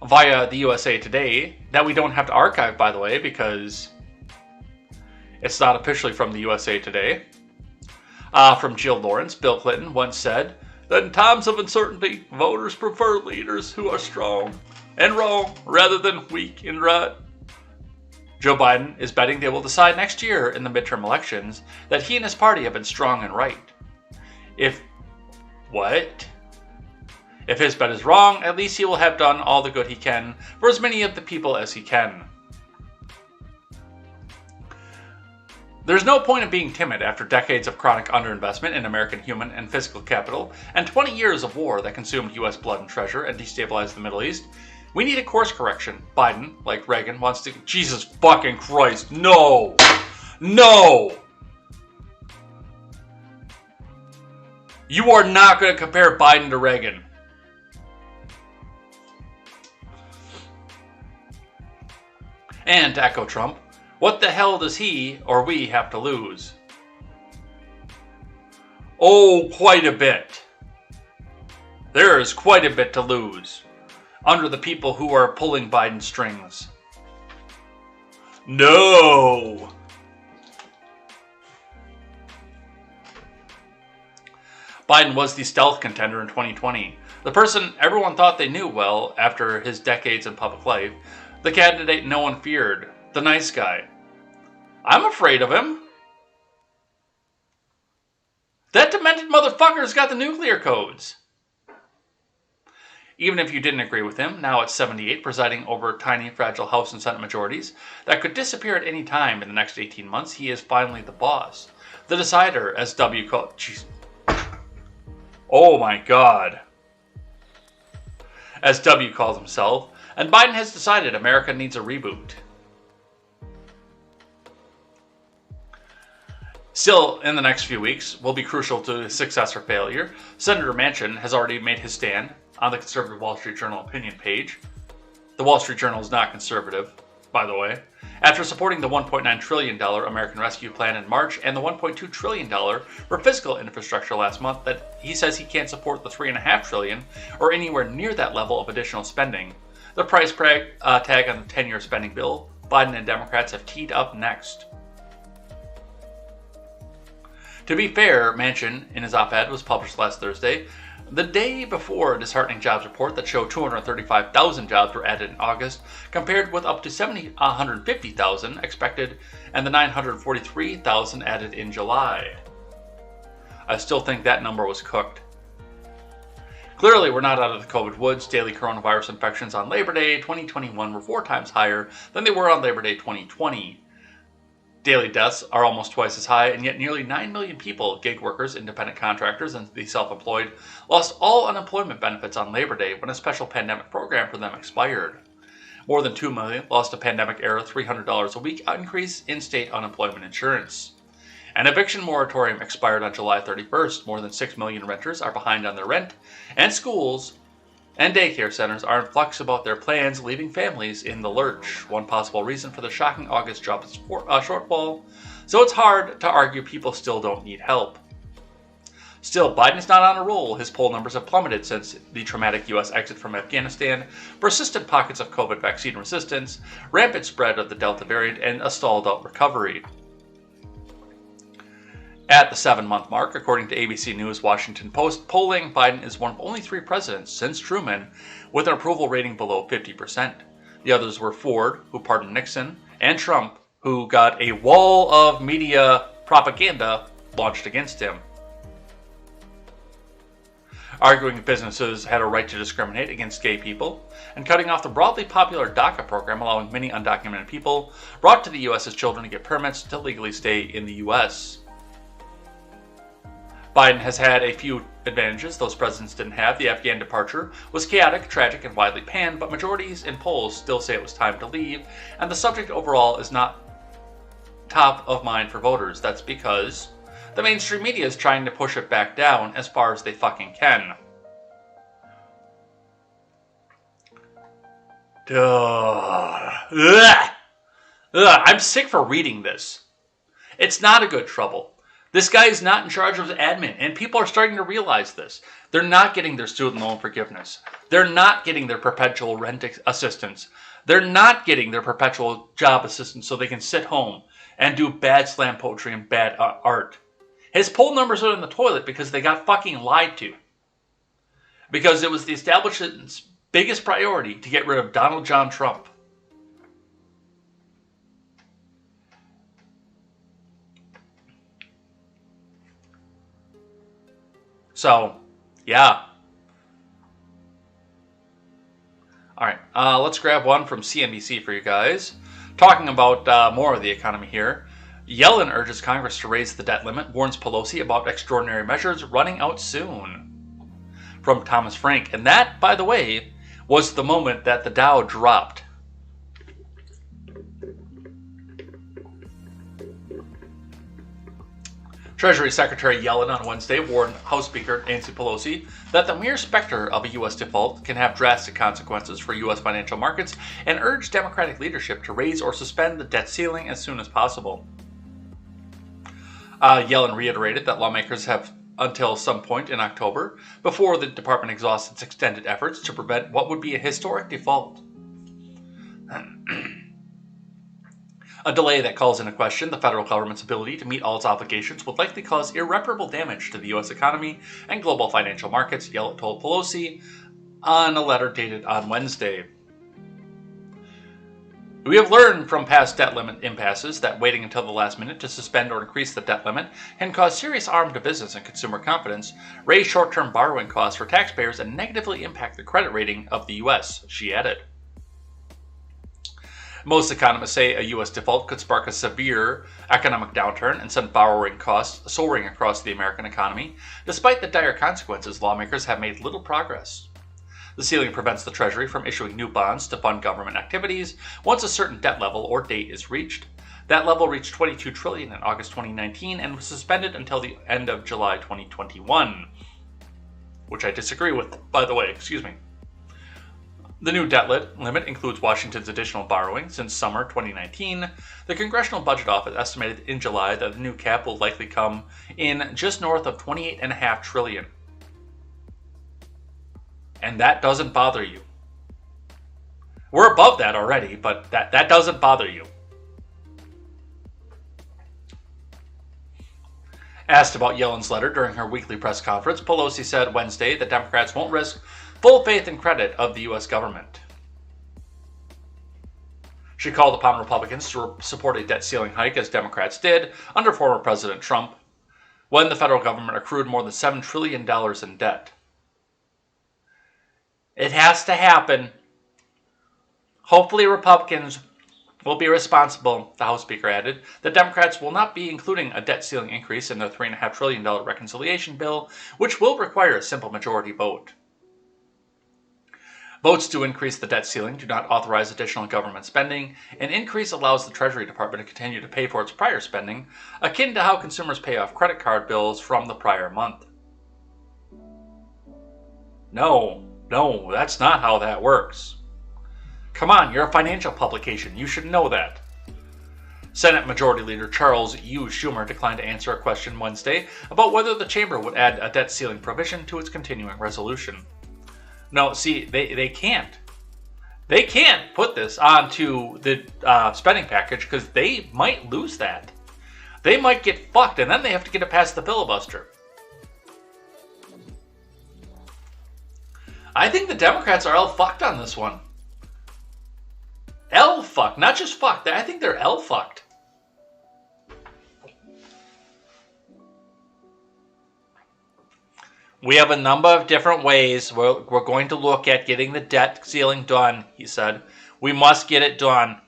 via the USA Today that we don't have to archive, by the way, because it's not officially from the USA Today. From Jill Lawrence, Bill Clinton once said that in times of uncertainty, voters prefer leaders who are strong and wrong rather than weak and right. Joe Biden is betting they will decide next year in the midterm elections that he and his party have been strong and right. If his bet is wrong, at least he will have done all the good he can for as many of the people as he can. There's no point in being timid after decades of chronic underinvestment in American human and physical capital and 20 years of war that consumed U.S. blood and treasure and destabilized the Middle East. We need a course correction. Biden, like Reagan, wants to... Jesus fucking Christ, no! No! You are not going to compare Biden to Reagan. And to echo Trump, what the hell does he or we have to lose? Oh, quite a bit. There is quite a bit to lose under the people who are pulling Biden's strings. No! Biden was the stealth contender in 2020. The person everyone thought they knew well after his decades in public life. The candidate no one feared. The nice guy. I'm afraid of him. That demented motherfucker's got the nuclear codes. Even if you didn't agree with him, now at 78, presiding over tiny, fragile House and Senate majorities that could disappear at any time in the next 18 months, he is finally the boss. The decider, as W called... Jeez. Oh my God. As W calls himself, and Biden has decided America needs a reboot. Still, in the next few weeks, will be crucial to his success or failure. Senator Manchin has already made his stand on the conservative Wall Street Journal opinion page. The Wall Street Journal is not conservative, by the way. After supporting the $1.9 trillion American Rescue Plan in March and the $1.2 trillion for physical infrastructure last month, that he says he can't support the $3.5 trillion or anywhere near that level of additional spending. The price tag on the 10-year spending bill, Biden and Democrats have teed up next. To be fair, Manchin, in his op-ed, was published last Thursday, the day before a disheartening jobs report that showed 235,000 jobs were added in August, compared with up to 150,000 expected and the 943,000 added in July. I still think that number was cooked. Clearly, we're not out of the COVID woods. Daily coronavirus infections on Labor Day 2021 were 4 times higher than they were on Labor Day 2020. Daily deaths are almost twice as high, and yet nearly 9 million people, gig workers, independent contractors, and the self-employed, lost all unemployment benefits on Labor Day when a special pandemic program for them expired. More than 2 million lost a pandemic-era $300 a week increase in state unemployment insurance. An eviction moratorium expired on July 31st. More than 6 million renters are behind on their rent, and schools and daycare centers are in flux about their plans, leaving families in the lurch. One possible reason for the shocking August jobs shortfall, so it's hard to argue people still don't need help. Still, Biden is not on a roll. His poll numbers have plummeted since the traumatic U.S. exit from Afghanistan, persistent pockets of COVID vaccine resistance, rampant spread of the Delta variant, and a stalled-out recovery. At the 7-month mark, according to ABC News Washington Post polling, Biden is one of only 3 presidents since Truman with an approval rating below 50%. The others were Ford, who pardoned Nixon, and Trump, who got a wall of media propaganda launched against him. Arguing businesses had a right to discriminate against gay people, and cutting off the broadly popular DACA program allowing many undocumented people brought to the U.S. as children to get permits to legally stay in the U.S. Biden has had a few advantages those presidents didn't have. The Afghan departure was chaotic, tragic, and widely panned, but majorities in polls still say it was time to leave, and the subject overall is not top of mind for voters. That's because the mainstream media is trying to push it back down as far as they fucking can. I'm sick for reading this. It's not a good trouble. This guy is not in charge of admin, and people are starting to realize this. They're not getting their student loan forgiveness. They're not getting their perpetual rent assistance. They're not getting their perpetual job assistance so they can sit home and do bad slam poetry and bad art. His poll numbers are in the toilet because they got fucking lied to. Because it was the establishment's biggest priority to get rid of Donald John Trump. So, yeah. Alright, let's grab one from CNBC for you guys. Talking about more of the economy here. Yellen urges Congress to raise the debt limit, warns Pelosi about extraordinary measures running out soon. From Thomas Frank. And that, by the way, was the moment that the Dow dropped. Treasury Secretary Yellen on Wednesday warned House Speaker Nancy Pelosi that the mere specter of a U.S. default can have drastic consequences for U.S. financial markets and urged Democratic leadership to raise or suspend the debt ceiling as soon as possible. Yellen reiterated that lawmakers have until some point in October before the department exhausts its extended efforts to prevent what would be a historic default. A delay that calls into question the federal government's ability to meet all its obligations would likely cause irreparable damage to the U.S. economy and global financial markets, Yellen told Pelosi on a letter dated on Wednesday. We have learned from past debt limit impasses that waiting until the last minute to suspend or increase the debt limit can cause serious harm to business and consumer confidence, raise short-term borrowing costs for taxpayers, and negatively impact the credit rating of the U.S., she added. Most economists say a U.S. default could spark a severe economic downturn and send borrowing costs soaring across the American economy. Despite the dire consequences, lawmakers have made little progress. The ceiling prevents the Treasury from issuing new bonds to fund government activities once a certain debt level or date is reached. That level reached $22 trillion in August 2019 and was suspended until the end of July 2021, which I disagree with, by the way, excuse me. The new debt limit includes Washington's additional borrowing since summer 2019. The Congressional Budget Office estimated in July that the new cap will likely come in just north of $28.5 trillion. And that doesn't bother you. We're above that already, but that doesn't bother you. Asked about Yellen's letter during her weekly press conference, Pelosi said Wednesday that Democrats won't risk full faith and credit of the U.S. government. She called upon Republicans to support a debt ceiling hike, as Democrats did under former President Trump, when the federal government accrued more than $7 trillion in debt. It has to happen. Hopefully Republicans will be responsible, the House Speaker added. The Democrats will not be including a debt ceiling increase in their $3.5 trillion reconciliation bill, which will require a simple majority vote. Votes to increase the debt ceiling do not authorize additional government spending. An increase allows the Treasury Department to continue to pay for its prior spending, akin to how consumers pay off credit card bills from the prior month. No, that's not how that works. Come on, you're a financial publication. You should know that. Senate Majority Leader Charles U. Schumer declined to answer a question Wednesday about whether the chamber would add a debt ceiling provision to its continuing resolution. No, see, they can't. They can't put this onto the spending package because they might lose that. They might get fucked, and then they have to get it past the filibuster. I think the Democrats are L-fucked on this one. L-fucked, not just fucked. I think they're L-fucked. We have a number of different ways we're going to look at getting the debt ceiling done, he said. We must get it done.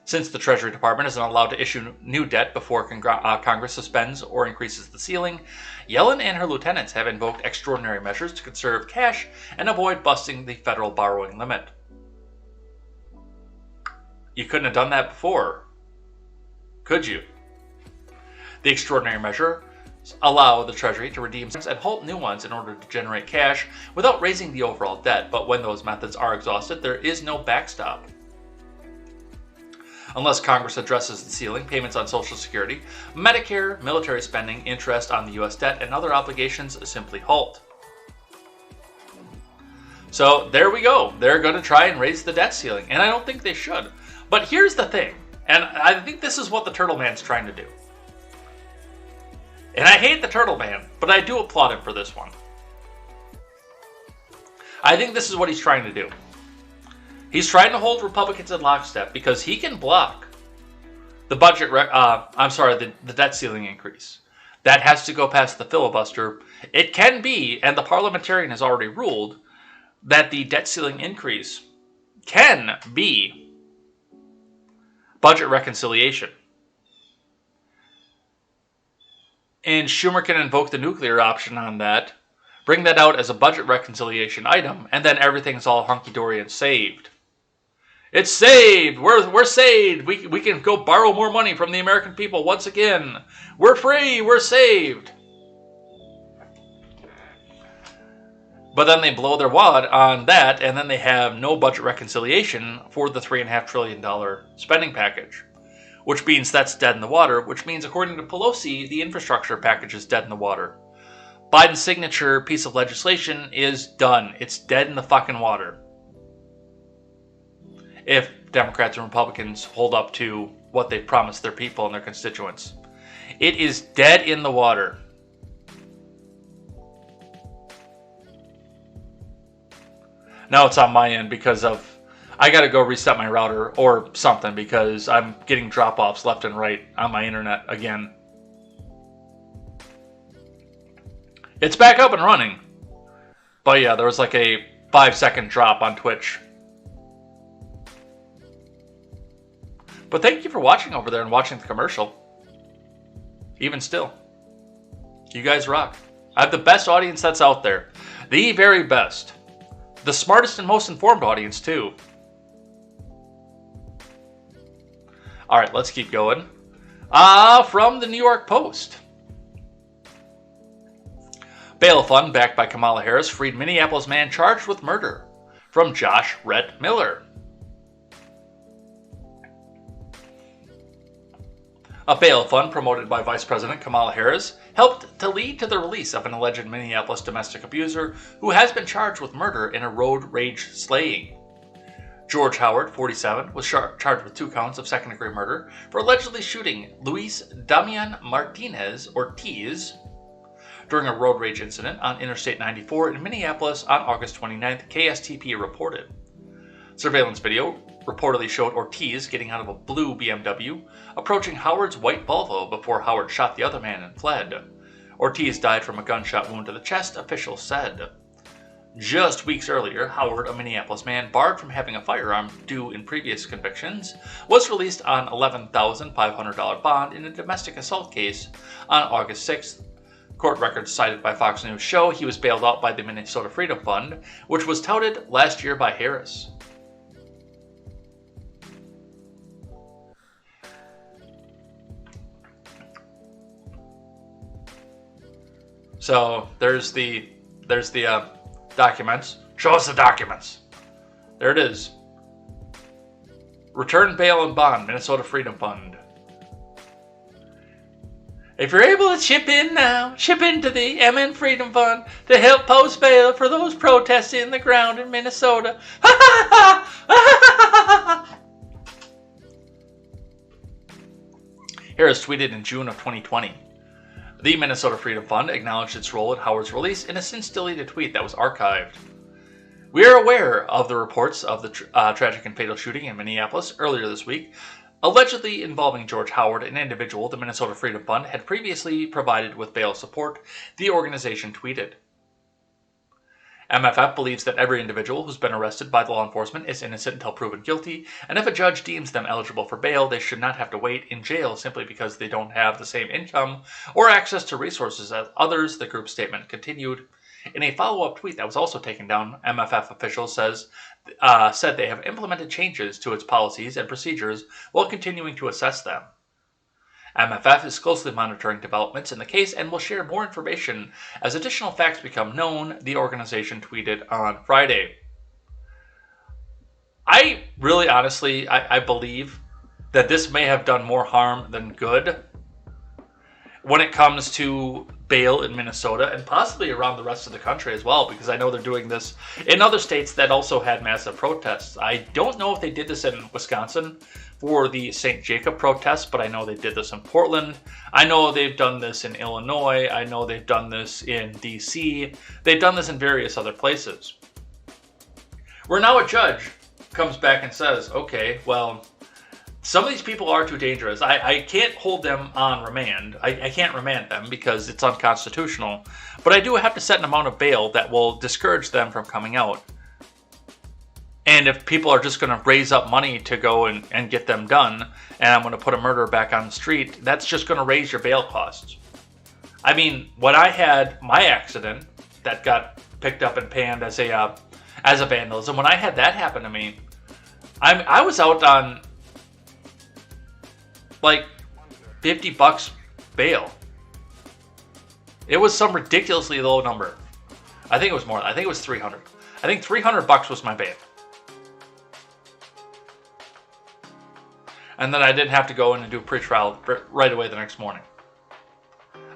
Since the Treasury Department isn't allowed to issue new debt before Congress suspends or increases the ceiling, Yellen and her lieutenants have invoked extraordinary measures to conserve cash and avoid busting the federal borrowing limit. You couldn't have done that before, could you? The extraordinary measure allow the Treasury to redeem and halt new ones in order to generate cash without raising the overall debt, but when those methods are exhausted, there is no backstop. Unless Congress addresses the ceiling, payments on Social Security, Medicare, military spending, interest on the U.S. debt, and other obligations simply halt. So there we go. They're going to try and raise the debt ceiling, and I don't think they should. But here's the thing, and I think this is what the Turtle Man's trying to do. And I hate the Turtle Man, but I do applaud him for this one. I think this is what he's trying to do. He's trying to hold Republicans in lockstep because he can block the the debt ceiling increase. That has to go past the filibuster. It can be, and the parliamentarian has already ruled, that the debt ceiling increase can be budget reconciliation. And Schumer can invoke the nuclear option on that, bring that out as a budget reconciliation item, and then everything's all hunky-dory and saved. It's saved! We're saved! We can go borrow more money from the American people once again. We're free! We're saved! But then they blow their wad on that, and then they have no budget reconciliation for the $3.5 trillion spending package. Which means that's dead in the water, which means, according to Pelosi, the infrastructure package is dead in the water. Biden's signature piece of legislation is done. It's dead in the fucking water. If Democrats and Republicans hold up to what they've promised their people and their constituents. It is dead in the water. Now it's on my end because of... I gotta go reset my router or something because I'm getting drop-offs left and right on my internet again. It's back up and running. But yeah, there was like a 5-second drop on Twitch. But thank you for watching over there and watching the commercial. Even still. You guys rock. I have the best audience that's out there. The very best. The smartest and most informed audience, too. Alright, let's keep going. From the New York Post. Bail fund backed by Kamala Harris freed Minneapolis man charged with murder. From Josh Rhett Miller. A bail fund promoted by Vice President Kamala Harris helped to lead to the release of an alleged Minneapolis domestic abuser who has been charged with murder in a road rage slaying. George Howard, 47, was charged with 2 counts of second-degree murder for allegedly shooting Luis Damian Martinez Ortiz during a road rage incident on Interstate 94 in Minneapolis on August 29th, KSTP reported. Surveillance video reportedly showed Ortiz getting out of a blue BMW, approaching Howard's white Volvo before Howard shot the other man and fled. Ortiz died from a gunshot wound to the chest, officials said. Just weeks earlier, Howard, a Minneapolis man barred from having a firearm due in previous convictions, was released on $11,500 bond in a domestic assault case on August 6th. Court records cited by Fox News show he was bailed out by the Minnesota Freedom Fund, which was touted last year by Harris. So there's the documents. Show us the documents. There it is. Return bail and bond, Minnesota Freedom Fund. If you're able to chip in now, chip into the MN Freedom Fund to help post bail for those protests in the ground in Minnesota. Harris tweeted in June of 2020. The Minnesota Freedom Fund acknowledged its role in Howard's release in a since-deleted tweet that was archived. We are aware of the reports of the tragic and fatal shooting in Minneapolis earlier this week, allegedly involving George Howard, an individual the Minnesota Freedom Fund had previously provided with bail support, the organization tweeted. MFF believes that every individual who's been arrested by the law enforcement is innocent until proven guilty, and if a judge deems them eligible for bail, they should not have to wait in jail simply because they don't have the same income or access to resources as others, the group's statement continued. In a follow-up tweet that was also taken down, MFF officials said they have implemented changes to its policies and procedures while continuing to assess them. MFF is closely monitoring developments in the case and will share more information as additional facts become known, the organization tweeted on Friday. I really honestly, I believe that this may have done more harm than good when it comes to bail in Minnesota and possibly around the rest of the country as well, because I know they're doing this in other states that also had massive protests. I don't know if they did this in Wisconsin for the St. Jacob protests, but I know they did this in Portland. I know they've done this in Illinois. I know they've done this in DC. They've done this in various other places. Where now a judge comes back and says, okay, well, some of these people are too dangerous. I can't hold them on remand. I can't remand them because it's unconstitutional. But I do have to set an amount of bail that will discourage them from coming out. And if people are just going to raise up money to go and get them done, and I'm going to put a murderer back on the street, that's just going to raise your bail costs. I mean, when I had my accident that got picked up and panned as a vandalism, when I had that happen to me, I was out on like $50 bail. It was some ridiculously low number. I think it was more. I think it was 300. I think $300 was my bail. And then I didn't have to go in and do pre-trial right away the next morning.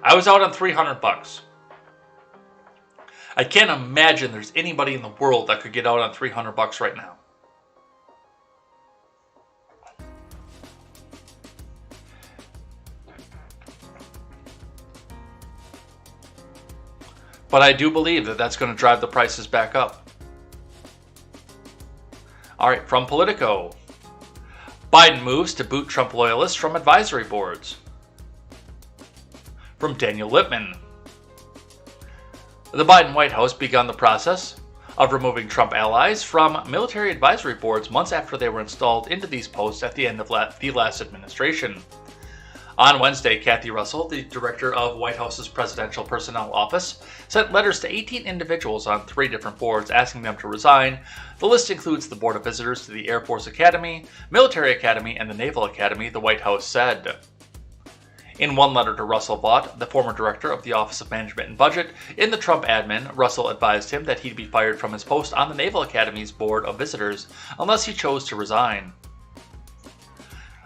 I was out on $300. I can't imagine there's anybody in the world that could get out on $300 right now. But I do believe that that's going to drive the prices back up. All right, from Politico. Biden moves to boot Trump loyalists from advisory boards. From Daniel Lippman. The Biden White House began the process of removing Trump allies from military advisory boards months after they were installed into these posts at the end of the last administration. On Wednesday, Kathy Russell, the director of White House's Presidential Personnel Office, sent letters to 18 individuals on 3 different boards asking them to resign. The list includes the Board of Visitors to the Air Force Academy, Military Academy, and the Naval Academy, the White House said. In one letter to Russell Vaught, the former director of the Office of Management and Budget, in the Trump admin, Russell advised him that he'd be fired from his post on the Naval Academy's Board of Visitors unless he chose to resign.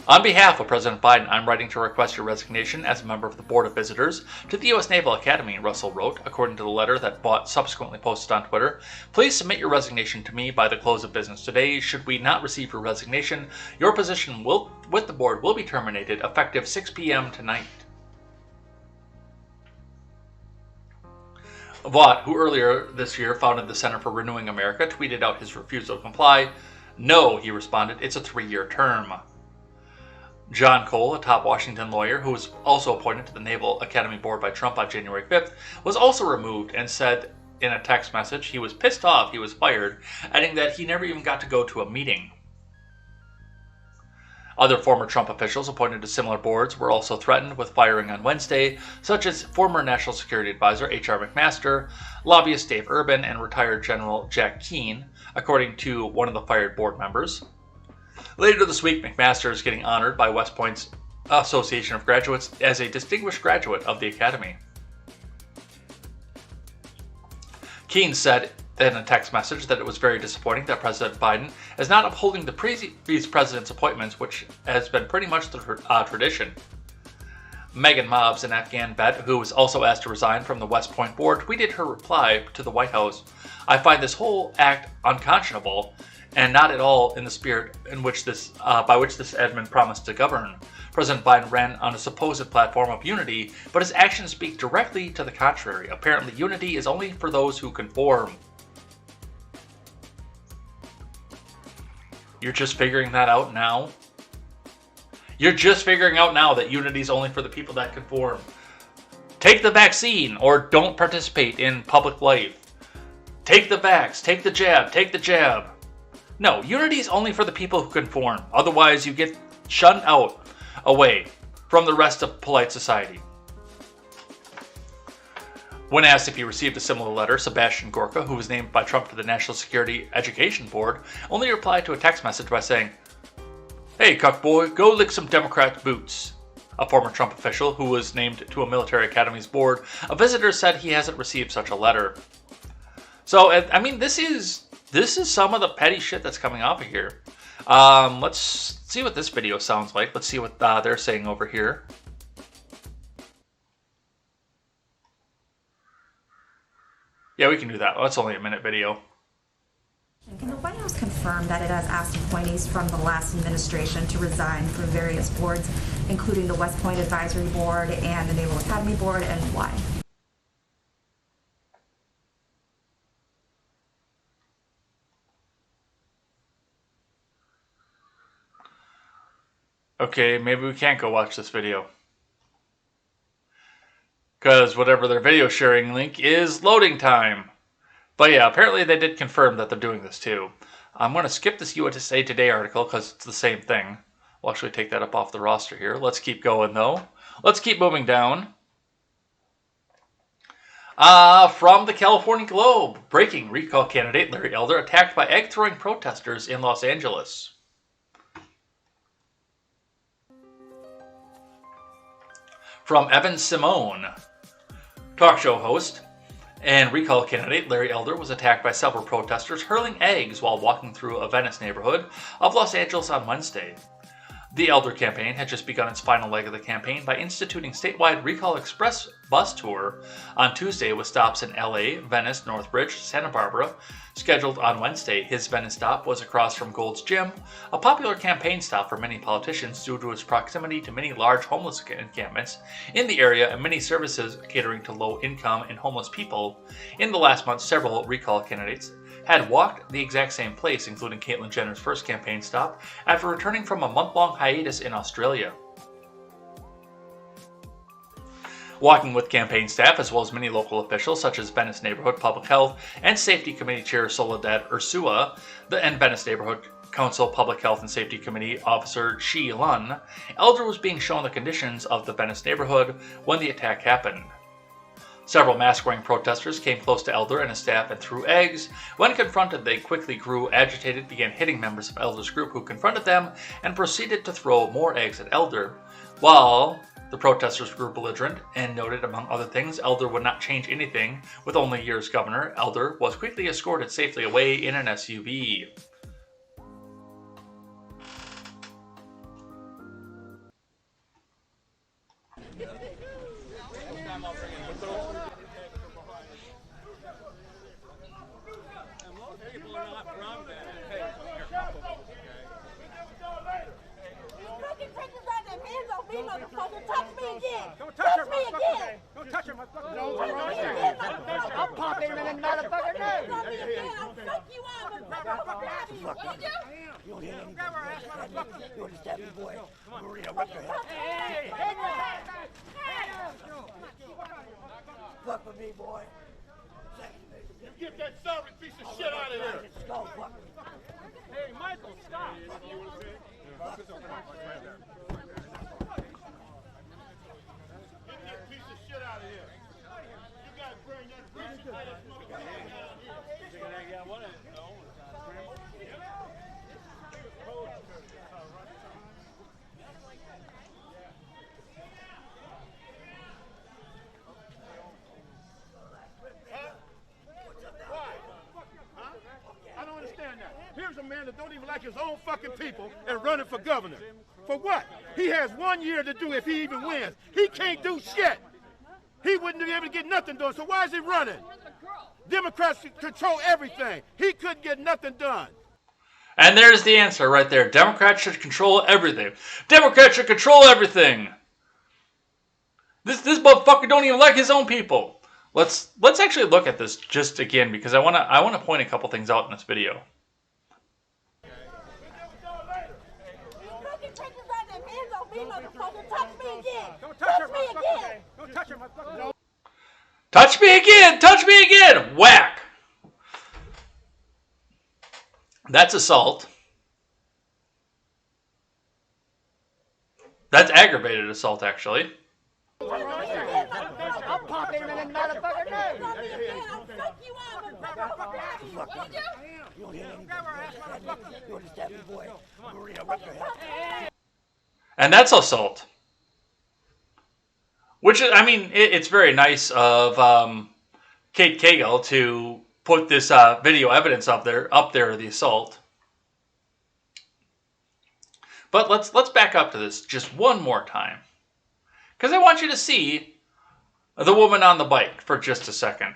On behalf of President Biden, I'm writing to request your resignation as a member of the Board of Visitors to the U.S. Naval Academy, Russell wrote, according to the letter that Vaught subsequently posted on Twitter. Please submit your resignation to me by the close of business today. Should we not receive your resignation, your position with the board will be terminated effective 6 p.m. tonight. Vaught, who earlier this year founded the Center for Renewing America, tweeted out his refusal to comply. No, he responded, it's a 3-year term. John Cole, a top Washington lawyer who was also appointed to the Naval Academy Board by Trump on January 5th, was also removed and said in a text message he was pissed off he was fired, adding that he never even got to go to a meeting. Other former Trump officials appointed to similar boards were also threatened with firing on Wednesday, such as former National Security Advisor H.R. McMaster, lobbyist Dave Urban, and retired General Jack Keane, according to one of the fired board members. Later this week, McMaster is getting honored by West Point's Association of Graduates as a distinguished graduate of the Academy. Keane said in a text message that it was very disappointing that President Biden is not upholding the previous president's appointments, which has been pretty much the tradition. Megan Mobbs, an Afghan vet who was also asked to resign from the West Point board, tweeted her reply to the White House, "I find this whole act unconscionable and not at all in the spirit in which by which this admin promised to govern. President Biden ran on a supposed platform of unity, but his actions speak directly to the contrary. Apparently, unity is only for those who conform." You're just figuring that out now? You're just figuring out now that unity is only for the people that conform. Take the vaccine or don't participate in public life. Take the vax, take the jab, take the jab. No, unity is only for the people who conform. Otherwise, you get shunned out, away from the rest of polite society. When asked if he received a similar letter, Sebastian Gorka, who was named by Trump to the National Security Education Board, only replied to a text message by saying, "Hey, cuckboy, go lick some Democrat boots." A former Trump official who was named to a military academy's board, a visitor said he hasn't received such a letter. So, I mean, this is some of the petty shit that's coming off of here. Let's see what this video sounds like. Let's see what they're saying over here. Yeah, we can do that. Well, that's only a minute video. Can the White House confirm that it has asked appointees from the last administration to resign from various boards, including the West Point Advisory Board and the Naval Academy Board, and why? Okay, maybe we can't go watch this video. Because whatever their video sharing link is loading time. But yeah, apparently they did confirm that they're doing this too. I'm going to skip this USA Today article because it's the same thing. We'll actually take that up off the roster here. Let's keep going though. Let's keep moving down. From the California Globe. Breaking: recall candidate Larry Elder attacked by egg-throwing protesters in Los Angeles. From Evan Simone. Talk show host and recall candidate Larry Elder was attacked by several protesters hurling eggs while walking through a Venice neighborhood of Los Angeles on Wednesday. The Elder campaign had just begun its final leg of the campaign by instituting statewide recall express bus tour on Tuesday with stops in LA, Venice, Northbridge, Santa Barbara. Scheduled on Wednesday, his Venice stop was across from Gold's Gym, a popular campaign stop for many politicians due to its proximity to many large homeless encampments in the area and many services catering to low-income and homeless people. In the last month, several recall candidates had walked the exact same place, including Caitlyn Jenner's first campaign stop after returning from a month-long hiatus in Australia. Walking with campaign staff, as well as many local officials, such as Venice Neighborhood Public Health and Safety Committee Chair Soledad Ursua, and Venice Neighborhood Council Public Health and Safety Committee Officer Shi Lun, Elder was being shown the conditions of the Venice neighborhood when the attack happened. Several mask-wearing protesters came close to Elder and his staff and threw eggs. When confronted, they quickly grew agitated, began hitting members of Elder's group who confronted them, and proceeded to throw more eggs at Elder. While the protesters grew belligerent and noted, among other things, Elder would not change anything with only a year's governor, Elder was quickly escorted safely away in an SUV. I'll pop him in the motherfucker nose. I'll fuck you up and fuck you. You don't hear anything. You understand me, boy? Marina, rip your head. Hey! Fuck with me, boy. You get that sorry piece of shit out of here. Go, fuck. Hey, Michael, stop. Get that piece of shit out of here. You gotta bring that piece of shit out of here. I don't understand that. Here's a man that don't even like his own fucking people and running for governor. For what? He has 1 year to do if he even wins. He can't do shit. He wouldn't be able to get nothing done. So why is he running? Democrats control everything. He couldn't get nothing done. And there's the answer right there. Democrats should control everything. Democrats should control everything. This motherfucker don't even like his own people. Let's actually look at this just again because I wanna point a couple things out in this video. Touch me again! Touch me again! Whack! That's assault. That's aggravated assault, actually. I'll pop him in the motherfucker nose. I'll fuck you up. You don't hear anything. You understand me, boy? Marina, rip your head. And that's assault. Which, I mean, it's very nice of Kate Cagle to put this video evidence up there, the assault. But let's back up to this just one more time. Because I want you to see the woman on the bike for just a second.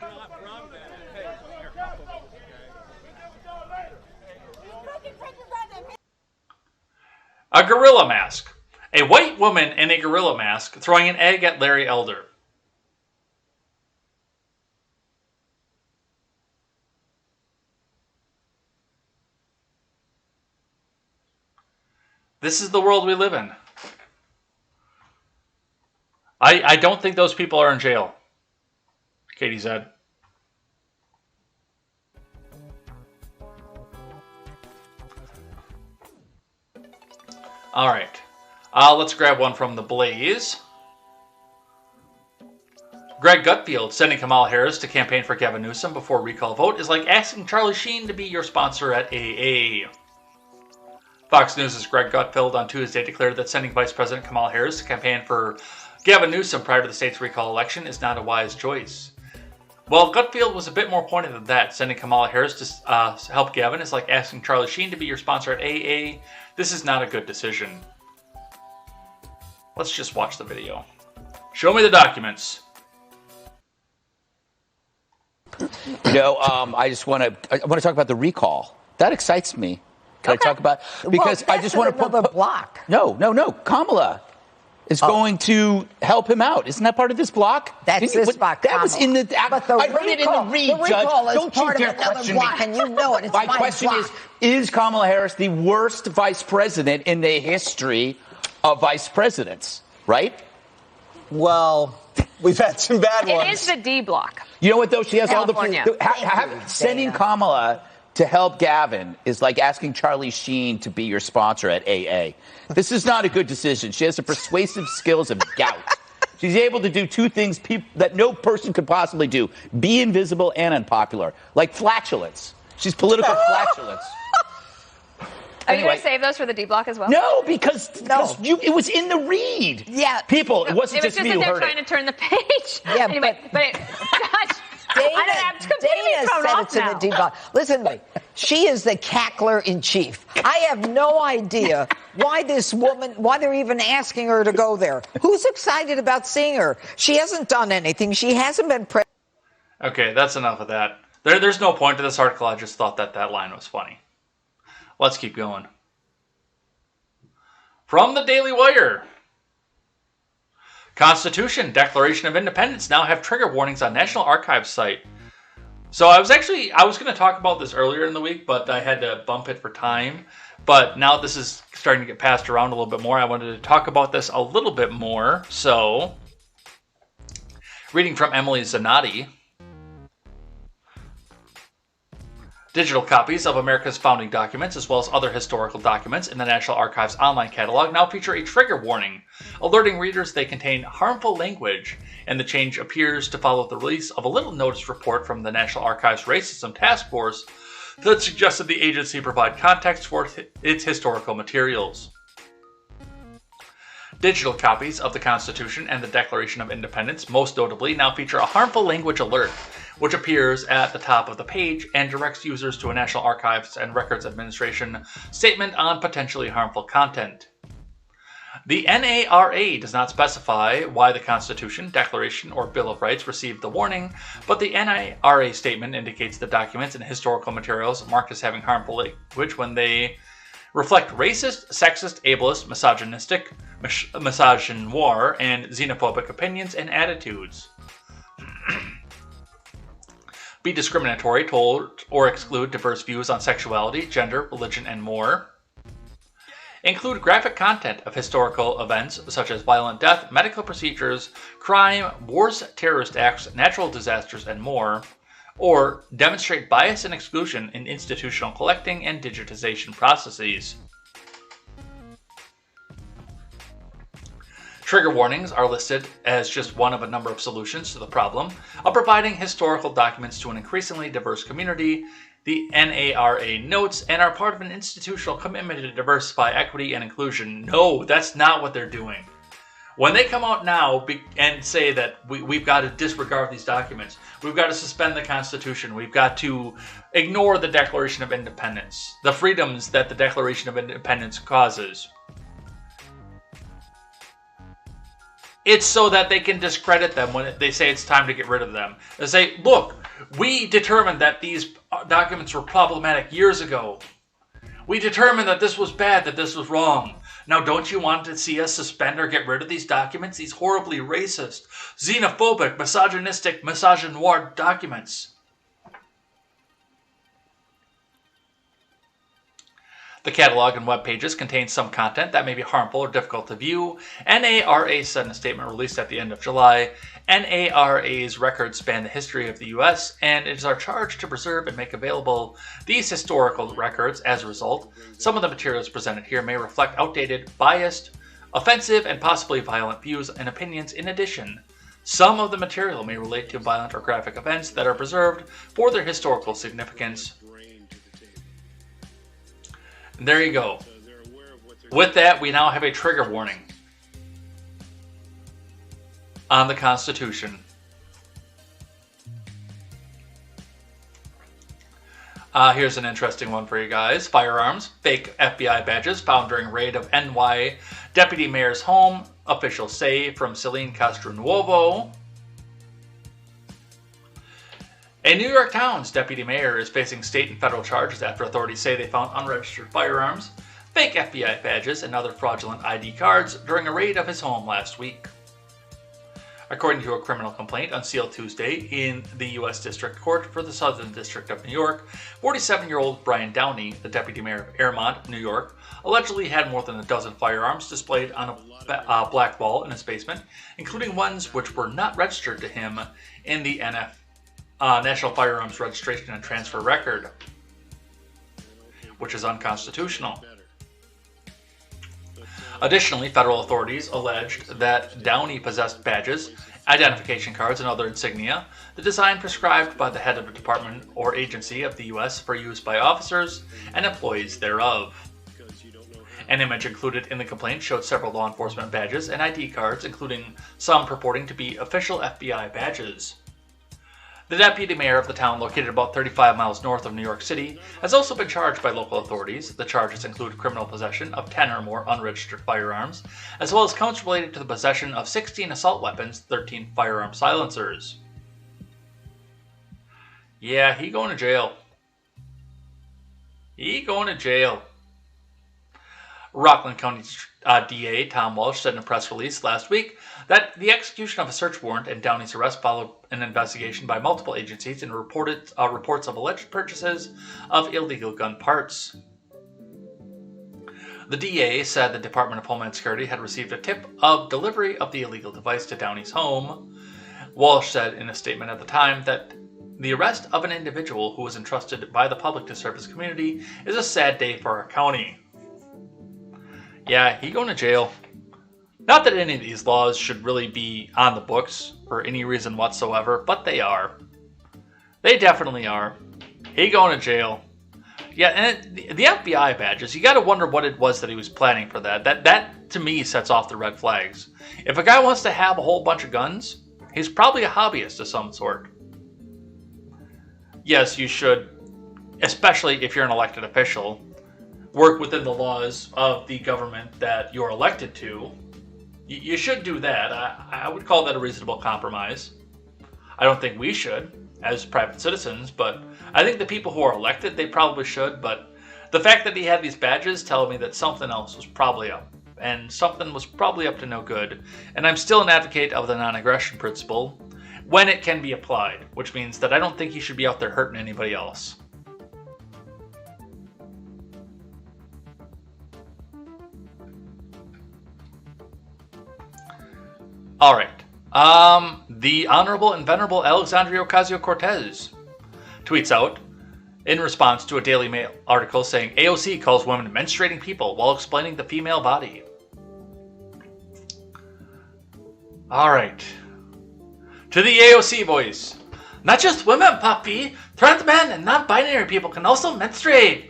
A gorilla mask. A white woman in a gorilla mask throwing an egg at Larry Elder. This is the world we live in. I don't think those people are in jail. Katie said. All right. Let's grab one from the Blaze. Greg Gutfield sending Kamala Harris to campaign for Gavin Newsom before recall vote is like asking Charlie Sheen to be your sponsor at AA. Fox News' Greg Gutfield on Tuesday declared that sending Vice President Kamala Harris to campaign for Gavin Newsom prior to the state's recall election is not a wise choice. Well, Gutfield was a bit more pointed than that. Sending Kamala Harris to help Gavin is like asking Charlie Sheen to be your sponsor at AA. This is not a good decision. Let's just watch the video. Show me the documents. I want to talk about the recall. That excites me. Can I talk about because I just want to put another block. No. Kamala is going to help him out. Isn't that part of this block? That's this block. That was in the. But the I heard it in the read, Judge. Don't you dare question me. And you know it. It's my question is Kamala Harris the worst vice president in the history of vice presidents? Right? Well, we've had some bad ones. It is the D block. You know what, though? She has California. all the... Sending Kamala to help Gavin is like asking Charlie Sheen to be your sponsor at AA. This is not a good decision. She has the persuasive skills of gout. She's able to do two things that no person could possibly do. Be invisible and unpopular. Like flatulence. She's political flatulence. Are you going to save those for the D block as well? No, because it was in the read. Yeah. People, it wasn't just me who heard it. It was just that they're trying to turn the page. Yeah, anyway, but Josh, I'm completely thrown off said it's in the D block. Listen to me. She is the cackler in chief. I have no idea why this woman, why they're even asking her to go there. Who's excited about seeing her? She hasn't done anything. She hasn't been Okay, that's enough of that. There's no point to this article. I just thought that line was funny. Let's keep going. From the Daily Wire. Constitution, Declaration of Independence now have trigger warnings on National Archives site. So I was going to talk about this earlier in the week, but I had to bump it for time. But now this is starting to get passed around a little bit more. I wanted to talk about this a little bit more. So, reading from Emily Zanotti. Digital copies of America's founding documents, as well as other historical documents in the National Archives online catalog, now feature a trigger warning, alerting readers they contain harmful language, and the change appears to follow the release of a little notice report from the National Archives Racism Task Force that suggested the agency provide context for its historical materials. Digital copies of the Constitution and the Declaration of Independence, most notably, now feature a harmful language alert, which appears at the top of the page and directs users to a National Archives and Records Administration statement on potentially harmful content. The NARA does not specify why the Constitution, Declaration, or Bill of Rights received the warning, but the NARA statement indicates the documents and historical materials marked as having harmful language when they reflect racist, sexist, ableist, misogynistic, misogynoir, and xenophobic opinions and attitudes. Be discriminatory toward or exclude diverse views on sexuality, gender, religion, and more. Include graphic content of historical events such as violent death, medical procedures, crime, wars, terrorist acts, natural disasters, and more. Or demonstrate bias and exclusion in institutional collecting and digitization processes. Trigger warnings are listed as just one of a number of solutions to the problem of providing historical documents to an increasingly diverse community, the NARA notes, and are part of an institutional commitment to diversify, equity, and inclusion. No, that's not what they're doing. When they come out now and say that we've got to disregard these documents, we've got to suspend the Constitution, we've got to ignore the Declaration of Independence, the freedoms that the Declaration of Independence causes, it's so that they can discredit them when they say it's time to get rid of them. They say, look, we determined that these documents were problematic years ago. We determined that this was bad, that this was wrong. Now, don't you want to see us suspend or get rid of these documents? These horribly racist, xenophobic, misogynistic, misogynoir documents. The catalog and web pages contain some content that may be harmful or difficult to view. NARA said in a statement released at the end of July, NARA's records span the history of the U.S., and it is our charge to preserve and make available these historical records. As a result, some of the materials presented here may reflect outdated, biased, offensive, and possibly violent views and opinions. In addition, some of the material may relate to violent or graphic events that are preserved for their historical significance. And there you go. With that, we now have a trigger warning on the Constitution. Here's an interesting one for you guys. Firearms, fake FBI badges found during raid of NY deputy mayor's home. Officials say from Celine Castronuovo. A New York town's deputy mayor is facing state and federal charges after authorities say they found unregistered firearms, fake FBI badges, and other fraudulent ID cards during a raid of his home last week. According to a criminal complaint unsealed Tuesday in the U.S. District Court for the Southern District of New York, 47-year-old Brian Downey, the deputy mayor of Airmont, New York, allegedly had more than a dozen firearms displayed on a black wall in his basement, including ones which were not registered to him in the National Firearms Registration and Transfer Record, which is unconstitutional. Additionally, federal authorities alleged that Downey possessed badges, identification cards, and other insignia, the design prescribed by the head of a department or agency of the U.S. for use by officers and employees thereof. An image included in the complaint showed several law enforcement badges and ID cards, including some purporting to be official FBI badges. The deputy mayor of the town, located about 35 miles north of New York City, has also been charged by local authorities. The charges include criminal possession of 10 or more unregistered firearms, as well as counts related to the possession of 16 assault weapons, 13 firearm silencers. Yeah, he going to jail. He going to jail. Rockland County DA Tom Walsh said in a press release last week that the execution of a search warrant and Downey's arrest followed an investigation by multiple agencies and reports of alleged purchases of illegal gun parts. The DA said the Department of Homeland Security had received a tip of delivery of the illegal device to Downey's home. Walsh said in a statement at the time that the arrest of an individual who was entrusted by the public to serve his community is a sad day for our county. Yeah, he going to jail. Not that any of these laws should really be on the books for any reason whatsoever, but they are. They definitely are. He going to jail. Yeah, and the FBI badges, you got to wonder what it was that he was planning for that. That to me sets off the red flags. If a guy wants to have a whole bunch of guns, he's probably a hobbyist of some sort. Yes, you should, especially if you're an elected official, work within the laws of the government that you're elected to. You should do that. I would call that a reasonable compromise. I don't think we should as private citizens, but I think the people who are elected, they probably should. But the fact that he had these badges tells me that something else was probably up, and something was probably up to no good. And I'm still an advocate of the non-aggression principle when it can be applied, which means that I don't think he should be out there hurting anybody else. All right. The Honorable and Venerable Alexandria Ocasio-Cortez tweets out in response to a Daily Mail article saying AOC calls women menstruating people while explaining the female body. All right. To the AOC voice. Not just women, puppy. Trans men and non-binary people can also menstruate.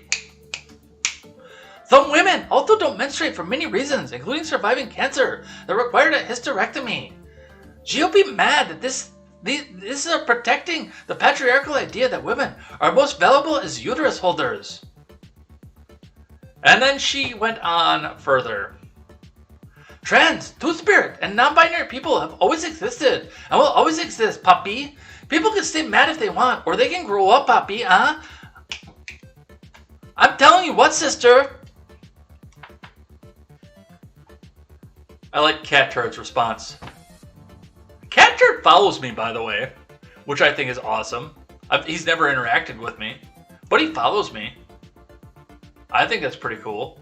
Some women also don't menstruate for many reasons, including surviving cancer that required a hysterectomy. GOP mad that this is protecting the patriarchal idea that women are most valuable as uterus holders. And then she went on further. Trans, two-spirit, and non-binary people have always existed and will always exist, puppy. People can stay mad if they want, or they can grow up, puppy, huh? I'm telling you what, sister. I like Cat Turd's response. Cat Turd follows me, by the way, which I think is awesome. He's never interacted with me, but he follows me. I think that's pretty cool.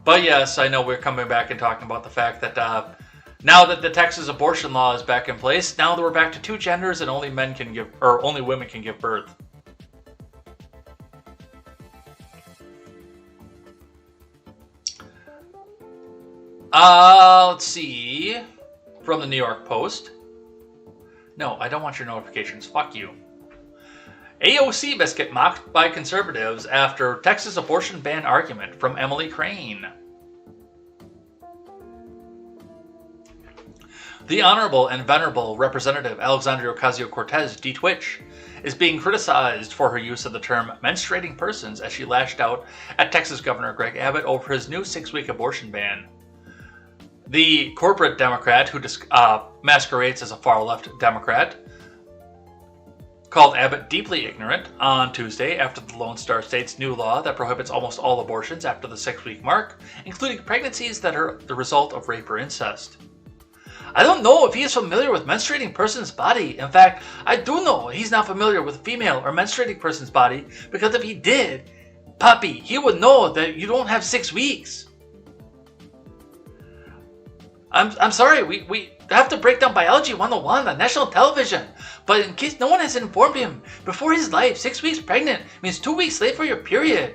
But yes, I know we're coming back and talking about the fact that now that the Texas abortion law is back in place, now that we're back to two genders and only women can give birth. Let's see. From the New York Post. No, I don't want your notifications. Fuck you. AOC biscuit mocked by conservatives after Texas abortion ban argument from Emily Crane. The Honorable and Venerable Representative Alexandria Ocasio-Cortez, D-Twitch, is being criticized for her use of the term menstruating persons as she lashed out at Texas Governor Greg Abbott over his new 6-week abortion ban. The corporate Democrat who masquerades as a far-left Democrat called Abbott deeply ignorant on Tuesday after the Lone Star State's new law that prohibits almost all abortions after the 6-week mark, including pregnancies that are the result of rape or incest. I don't know if he is familiar with menstruating person's body. In fact, I do know he's not familiar with a female or menstruating person's body, because if he did, Puppy, he would know that you don't have 6 weeks. I'm sorry, we have to break down Biology 101 on national television, but in case no one has informed him, before his life, 6 weeks pregnant means 2 weeks late for your period.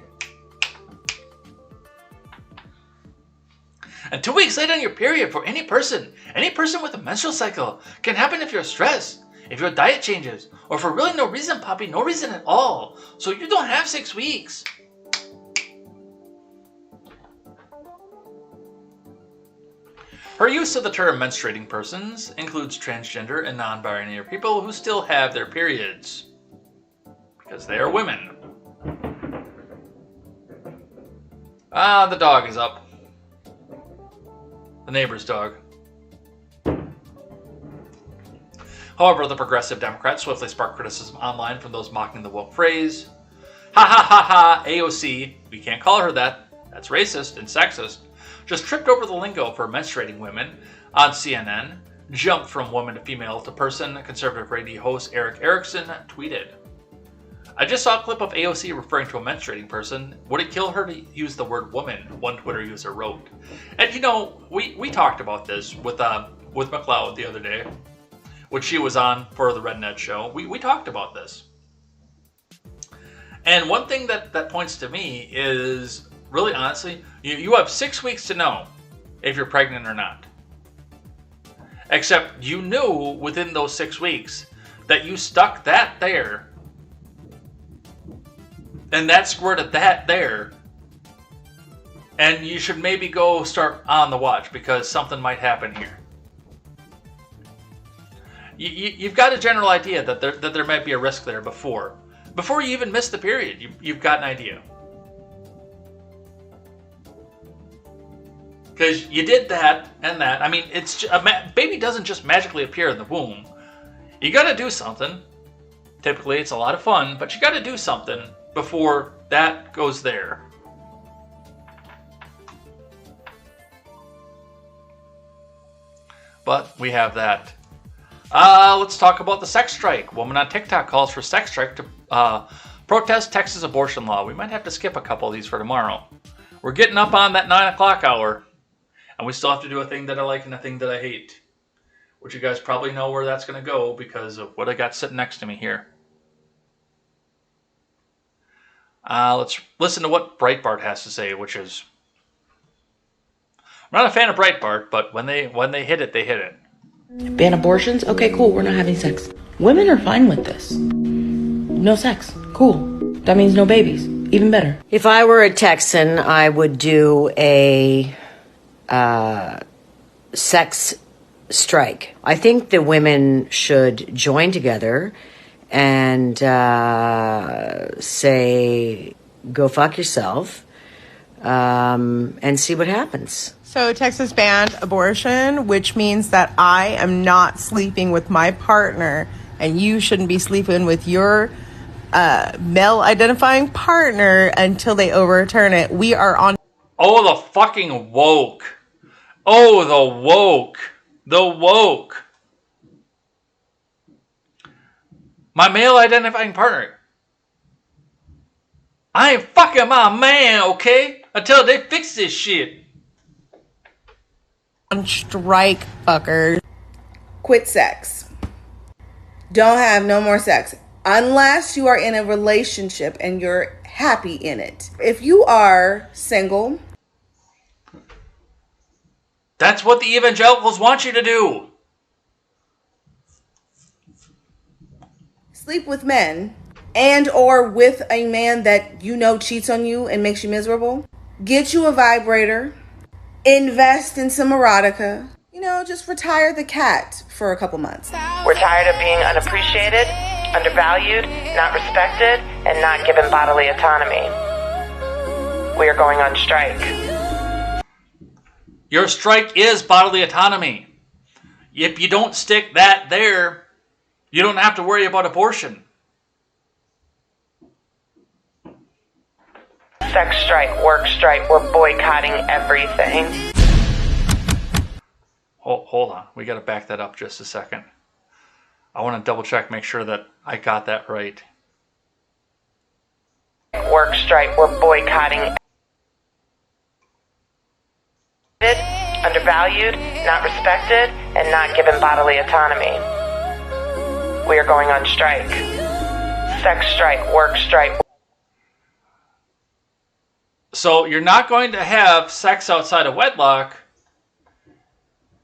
And 2 weeks late on your period for any person with a menstrual cycle can happen if you're stressed, if your diet changes, or for really no reason, Poppy, no reason at all. So you don't have 6 weeks. Her use of the term menstruating persons includes transgender and non-binary people who still have their periods, because they are women. Ah, the dog is up. The neighbor's dog. However, the progressive Democrats swiftly sparked criticism online from those mocking the woke phrase. Ha ha ha ha, AOC, we can't call her that. That's racist and sexist. Just tripped over the lingo for menstruating women on CNN, jumped from woman to female to person, conservative radio host Eric Erickson tweeted. I just saw a clip of AOC referring to a menstruating person. Would it kill her to use the word woman? One Twitter user wrote. And you know, we talked about this with McLeod the other day, which she was on for the RedNet show. We talked about this. And one thing that points to me is, really honestly, you have 6 weeks to know if you're pregnant or not. Except you knew within those 6 weeks that you stuck that there and that squirted that there, and you should maybe go start on the watch because something might happen here. You've got a general idea that there might be a risk there before you even miss the period. You've got an idea. Because you did that and that. I mean, a baby doesn't just magically appear in the womb. You got to do something. Typically, it's a lot of fun, but you got to do something before that goes there. But we have that. Let's talk about the sex strike. Woman on TikTok calls for sex strike to protest Texas abortion law. We might have to skip a couple of these for tomorrow. We're getting up on that 9 o'clock hour. And we still have to do a thing that I like and a thing that I hate. Which you guys probably know where that's going to go because of what I got sitting next to me here. Let's listen to what Breitbart has to say, which is... I'm not a fan of Breitbart, but when they hit it, they hit it. Ban abortions? Okay, cool, we're not having sex. Women are fine with this. No sex. Cool. That means no babies. Even better. If I were a Texan, I would do a... sex strike. I think the women should join together and say, go fuck yourself, and see what happens. So Texas banned abortion, which means that I am not sleeping with my partner, and you shouldn't be sleeping with your male-identifying partner until they overturn it. We are on... Oh, the fucking woke. Oh, the woke. The woke. My male identifying partner. I ain't fucking my man, okay? Until they fix this shit. On strike, fuckers. Quit sex. Don't have no more sex. Unless you are in a relationship and you're happy in it. If you are single... That's what the evangelicals want you to do. Sleep with men and or with a man that you know cheats on you and makes you miserable. Get you a vibrator. Invest in some erotica. You know, just retire the cat for a couple months. We're tired of being unappreciated, undervalued, not respected, and not given bodily autonomy. We are going on strike. Your strike is bodily autonomy. If you don't stick that there, you don't have to worry about abortion. Sex strike, work strike, we're boycotting everything. Hold on. We got to back that up just a second. I want to double check, make sure that I got that right. Work strike, we're boycotting. Undervalued, not respected, and not given bodily autonomy. We are going on strike. Sex strike, work strike. So you're not going to have sex outside of wedlock,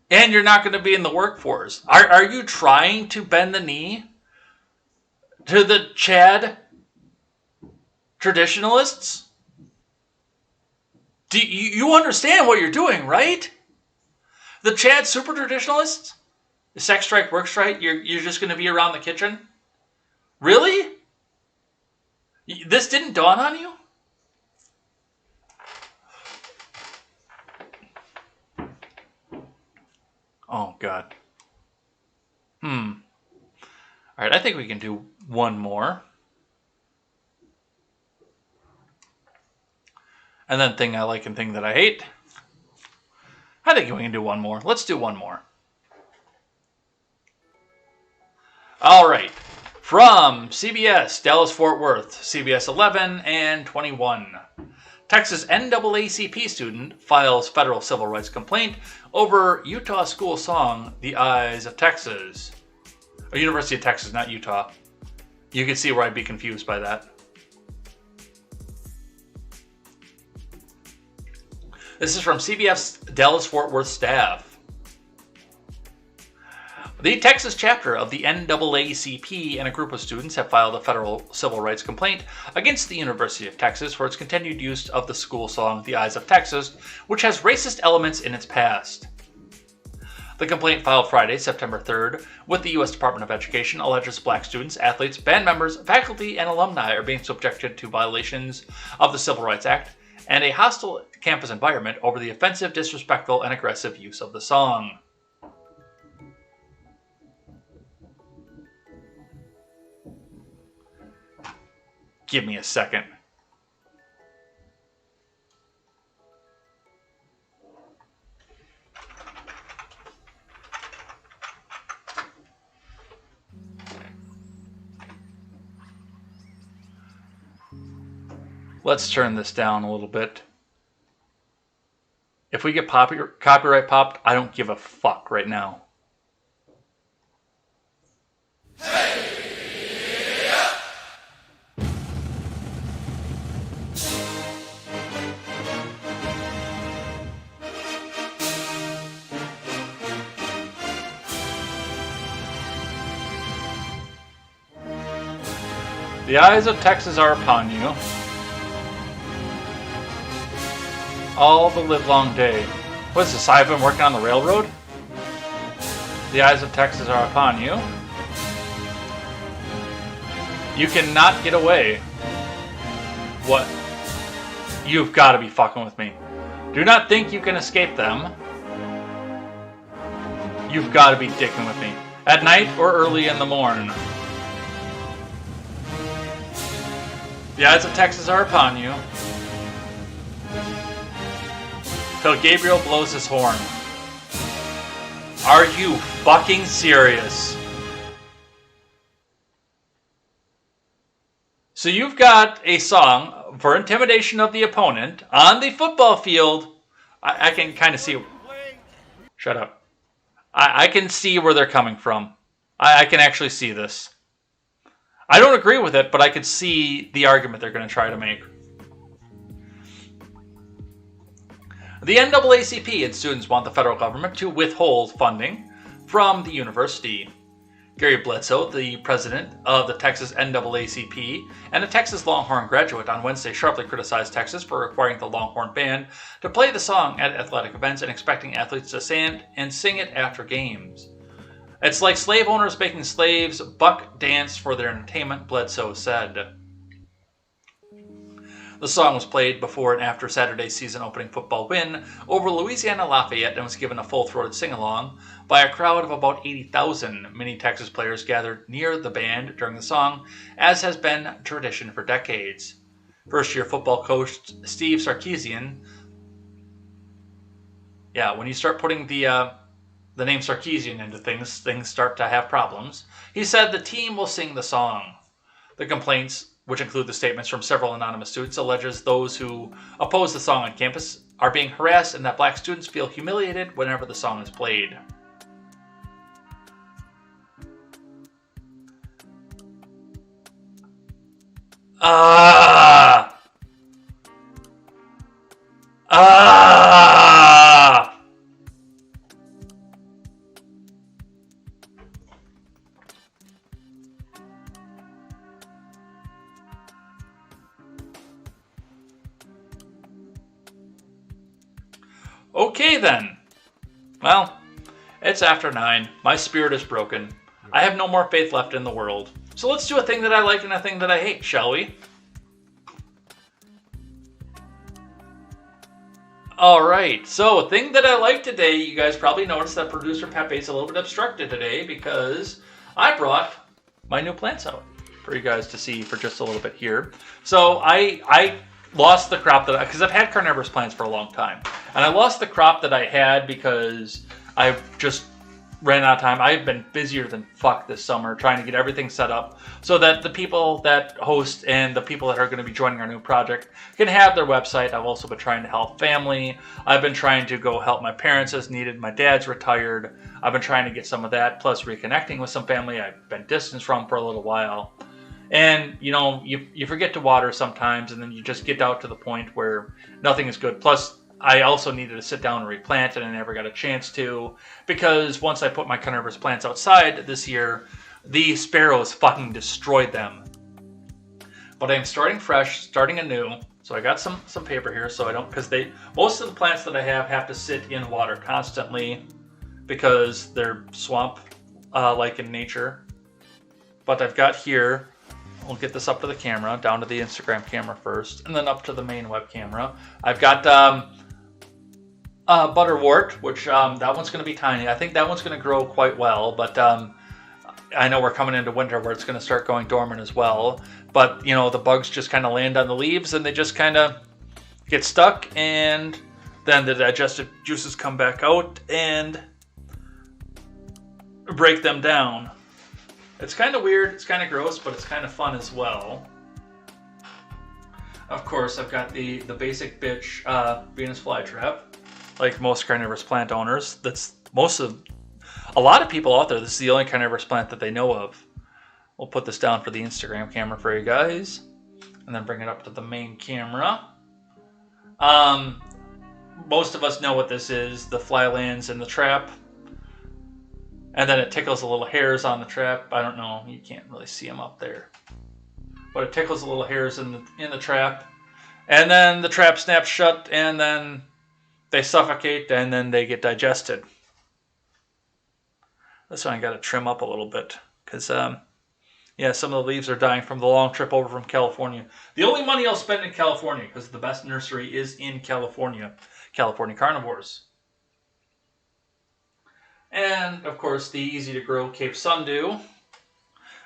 and you're not going to be in the workforce. Are you trying to bend the knee to the Chad traditionalists? Do you understand what you're doing, right? The Chad super traditionalists? The sex strike, work strike, you're just going to be around the kitchen? Really? This didn't dawn on you? Oh, God. All right, I think we can do one more. And then thing I like and thing that I hate. I think we can do one more. Let's do one more. All right. From CBS, Dallas-Fort Worth, CBS 11 and 21. Texas NAACP student files federal civil rights complaint over Utah school song, The Eyes of Texas. Or University of Texas, not Utah. You can see where I'd be confused by that. This is from CBS Dallas-Fort Worth staff. The Texas chapter of the NAACP and a group of students have filed a federal civil rights complaint against the University of Texas for its continued use of the school song The Eyes of Texas, which has racist elements in its past. The complaint filed Friday, September 3rd, with the U.S. Department of Education alleges black students, athletes, band members, faculty, and alumni are being subjected to violations of the Civil Rights Act and a hostile campus environment over the offensive, disrespectful, and aggressive use of the song. Give me a second. Let's turn this down a little bit. If we get copyright popped, I don't give a fuck right now. The eyes of Texas are upon you. All the livelong day. What is this? I've been working on the railroad? The eyes of Texas are upon you. You cannot get away. What? You've got to be fucking with me. Do not think you can escape them. You've got to be dicking with me. At night or early in the morn. The eyes of Texas are upon you. Till Gabriel blows his horn. Are you fucking serious? So you've got a song for intimidation of the opponent on the football field. I can kind of see... Shut up. I can see where they're coming from. I can actually see this. I don't agree with it, but I could see the argument they're going to try to make. The NAACP and students want the federal government to withhold funding from the university. Gary Bledsoe, the president of the Texas NAACP and a Texas Longhorn graduate, on Wednesday sharply criticized Texas for requiring the Longhorn band to play the song at athletic events and expecting athletes to stand and sing it after games. It's like slave owners making slaves buck dance for their entertainment, Bledsoe said. The song was played before and after Saturday's season-opening football win over Louisiana Lafayette and was given a full-throated sing-along by a crowd of about 80,000. Many Texas players gathered near the band during the song, as has been tradition for decades. First-year football coach Steve Sarkisian. Yeah, when you start putting the name Sarkisian into things start to have problems. He said the team will sing the song. The complaints, which include the statements from several anonymous students, alleges those who oppose the song on campus are being harassed and that black students feel humiliated whenever the song is played. Okay then. Well, it's after 9. My spirit is broken. I have no more faith left in the world. So let's do a thing that I like and a thing that I hate, shall we? Alright, so a thing that I like today, you guys probably noticed that producer Pepe's a little bit obstructed today because I brought my new plants out for you guys to see for just a little bit here. So I lost the crop that because I've had carnivorous plants for a long time, and I lost the crop that I had because I just ran out of time. I've been busier than fuck this summer trying to get everything set up so that the people that host and the people that are going to be joining our new project can have their website. I've also been trying to help family. I've been trying to go help my parents as needed. My dad's retired. I've been trying to get some of that, plus reconnecting with some family I've been distanced from for a little while. And, you know, you forget to water sometimes, and then you just get out to the point where nothing is good. Plus, I also needed to sit down and replant it, and I never got a chance to, because once I put my carnivorous plants outside this year, the sparrows fucking destroyed them. But I'm starting fresh, starting anew, so I got some paper here, so I don't, because most of the plants that I have to sit in water constantly, because they're swamp-like in nature. But I've got here, we'll get this up to the camera, down to the Instagram camera first, and then up to the main web camera. I've got butterwort, which that one's going to be tiny. I think that one's going to grow quite well, but I know we're coming into winter where it's going to start going dormant as well. But, you know, the bugs just kind of land on the leaves and they just kind of get stuck, and then the digestive juices come back out and break them down. It's kind of weird, it's kind of gross, but it's kind of fun as well. Of course, I've got the basic bitch Venus flytrap, like most carnivorous plant owners. A lot of people out there, this is the only carnivorous plant that they know of. We'll put this down for the Instagram camera for you guys, and then bring it up to the main camera. Most of us know what this is. The fly lands in the trap, and then it tickles the little hairs on the trap. I don't know, you can't really see them up there, but it tickles the little hairs in the trap, and then the trap snaps shut, and then they suffocate, and then they get digested. This one I got to trim up a little bit because, yeah, some of the leaves are dying from the long trip over from California. The only money I'll spend in California, because the best nursery is in California, California Carnivores. And, of course, the easy-to-grow Cape Sundew.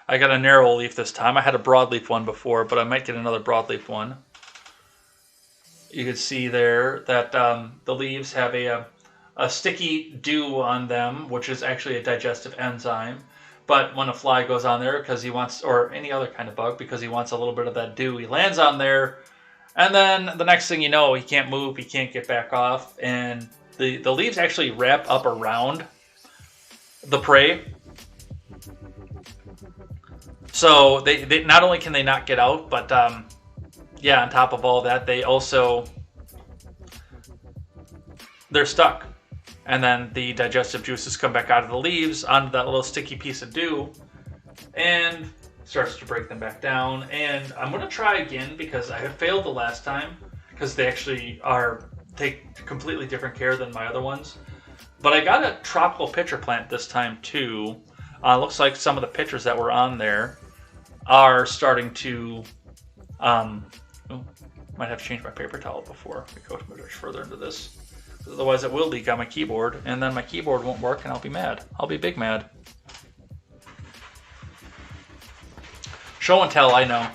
I got a narrow leaf this time. I had a broadleaf one before, but I might get another broadleaf one. You can see there that the leaves have a sticky dew on them, which is actually a digestive enzyme. But when a fly goes on there, because he wants, or any other kind of bug, because he wants a little bit of that dew, he lands on there, and then the next thing you know, he can't move, he can't get back off, and the leaves actually wrap up around the prey. So they not only can they not get out, but yeah, on top of all that, they're stuck. And then the digestive juices come back out of the leaves onto that little sticky piece of dew and starts to break them back down. And I'm going to try again because I have failed the last time because they actually take completely different care than my other ones. But I got a tropical pitcher plant this time too. Looks like some of the pitchers that were on there are starting to Might have to change my paper towel before we go much further into this. Otherwise it will leak on my keyboard, and then my keyboard won't work, and I'll be mad. I'll be big mad. Show and tell, I know.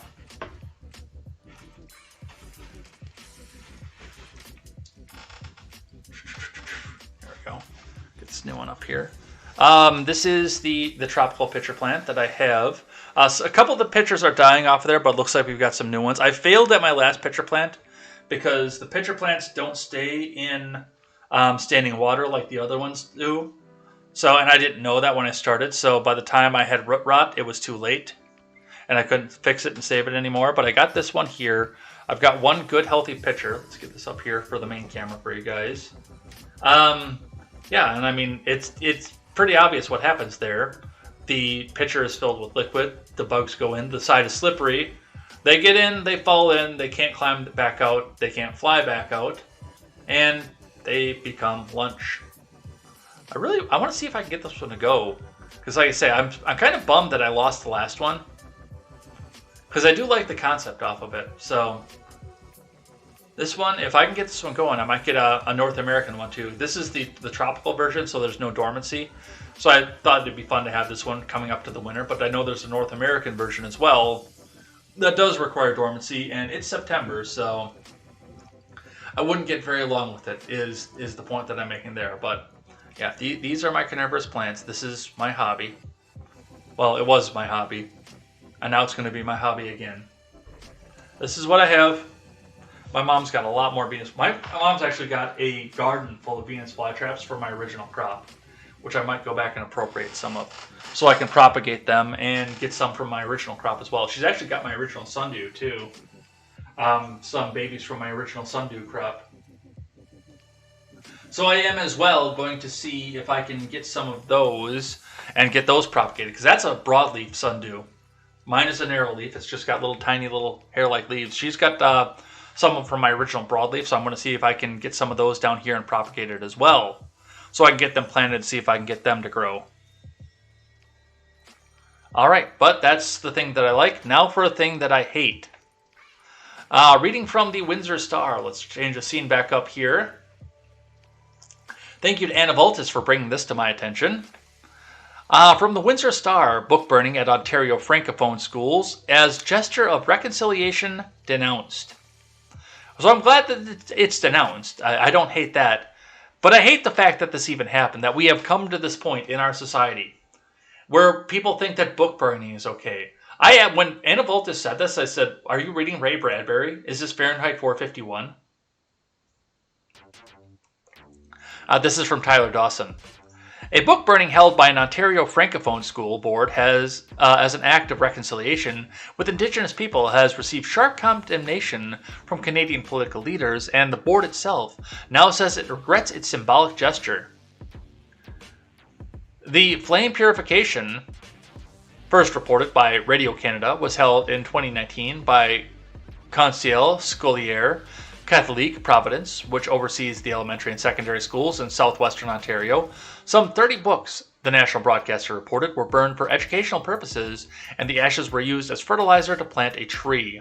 There we go. Get this new one up here. This is the tropical pitcher plant that I have. So a couple of the pitchers are dying off of there, but it looks like we've got some new ones. I failed at my last pitcher plant because the pitcher plants don't stay in standing water like the other ones do. So, and I didn't know that when I started. So by the time I had root rot, it was too late, and I couldn't fix it and save it anymore. But I got this one here. I've got one good healthy pitcher. Let's get this up here for the main camera for you guys. Yeah, and I mean it's pretty obvious what happens there. The pitcher is filled with liquid. The bugs go in. The side is slippery. They get in. They fall in. They can't climb back out. They can't fly back out, and they become lunch. I want to see if I can get this one to go, because like I say, I'm kind of bummed that I lost the last one, because I do like the concept off of it. So this one, if I can get this one going, I might get a North American one too. This is the tropical version, so there's no dormancy. So I thought it'd be fun to have this one coming up to the winter, but I know there's a North American version as well that does require dormancy, and it's September, so I wouldn't get very long with it, is the point that I'm making there. But yeah, these are my carnivorous plants. This is my hobby. Well, it was my hobby, and now it's going to be my hobby again. This is what I have. My mom's got a lot more Venus. My mom's actually got a garden full of Venus flytraps for my original crop, which I might go back and appropriate some of, so I can propagate them and get some from my original crop as well. She's actually got my original sundew too. Some babies from my original sundew crop. So I am as well going to see if I can get some of those and get those propagated, because that's a broadleaf sundew. Mine is a narrow leaf. It's just got little tiny little hair-like leaves. She's got some from my original broadleaf, so I'm going to see if I can get some of those down here and propagate it as well, so I can get them planted and see if I can get them to grow. Alright, but that's the thing that I like. Now for a thing that I hate. Reading from the Windsor Star. Let's change the scene back up here. Thank you to Anna Voltis for bringing this to my attention. From the Windsor Star, book burning at Ontario Francophone schools as gesture of reconciliation denounced. So I'm glad that it's denounced. I don't hate that. But I hate the fact that this even happened, that we have come to this point in our society where people think that book burning is okay. When Anna Voltis said this, I said, are you reading Ray Bradbury? Is this Fahrenheit 451? This is from Tyler Dawson. A book burning held by an Ontario Francophone school board has, as an act of reconciliation with Indigenous people, has received sharp condemnation from Canadian political leaders, and the board itself now says it regrets its symbolic gesture. The flame purification, first reported by Radio Canada, was held in 2019 by Conseil Scolaire Catholique Providence, which oversees the elementary and secondary schools in southwestern Ontario. Some 30 books, the national broadcaster reported, were burned for educational purposes, and the ashes were used as fertilizer to plant a tree.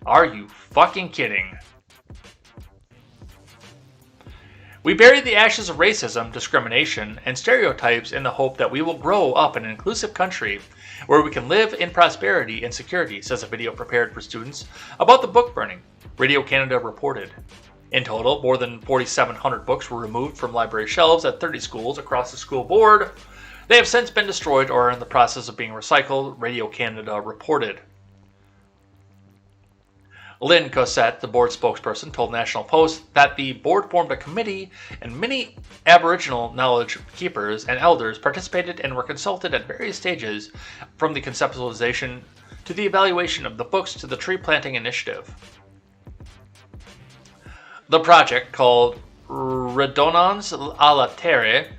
Are you fucking kidding? We bury the ashes of racism, discrimination, and stereotypes in the hope that we will grow up in an inclusive country where we can live in prosperity and security, says a video prepared for students about the book burning, Radio Canada reported. In total, more than 4,700 books were removed from library shelves at 30 schools across the school board. They have since been destroyed or are in the process of being recycled, Radio Canada reported. Lynn Cossette, the board spokesperson, told National Post that the board formed a committee and many Aboriginal knowledge keepers and elders participated and were consulted at various stages, from the conceptualization to the evaluation of the books to the tree planting initiative. The project, called Redonnance à la Terre,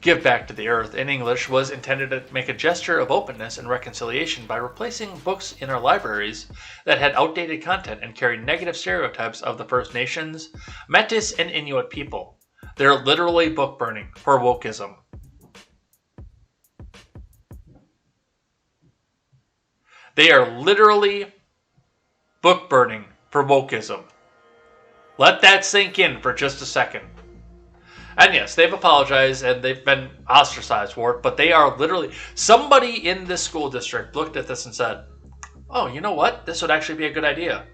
Give Back to the Earth in English, was intended to make a gesture of openness and reconciliation by replacing books in our libraries that had outdated content and carried negative stereotypes of the First Nations, Métis, and Inuit people. They're literally book burning for wokeism. They are literally book burning for wokeism. Let that sink in for just a second. And yes, they've apologized and they've been ostracized for it, but they are literally... Somebody in this school district looked at this and said, oh, you know what? This would actually be a good idea.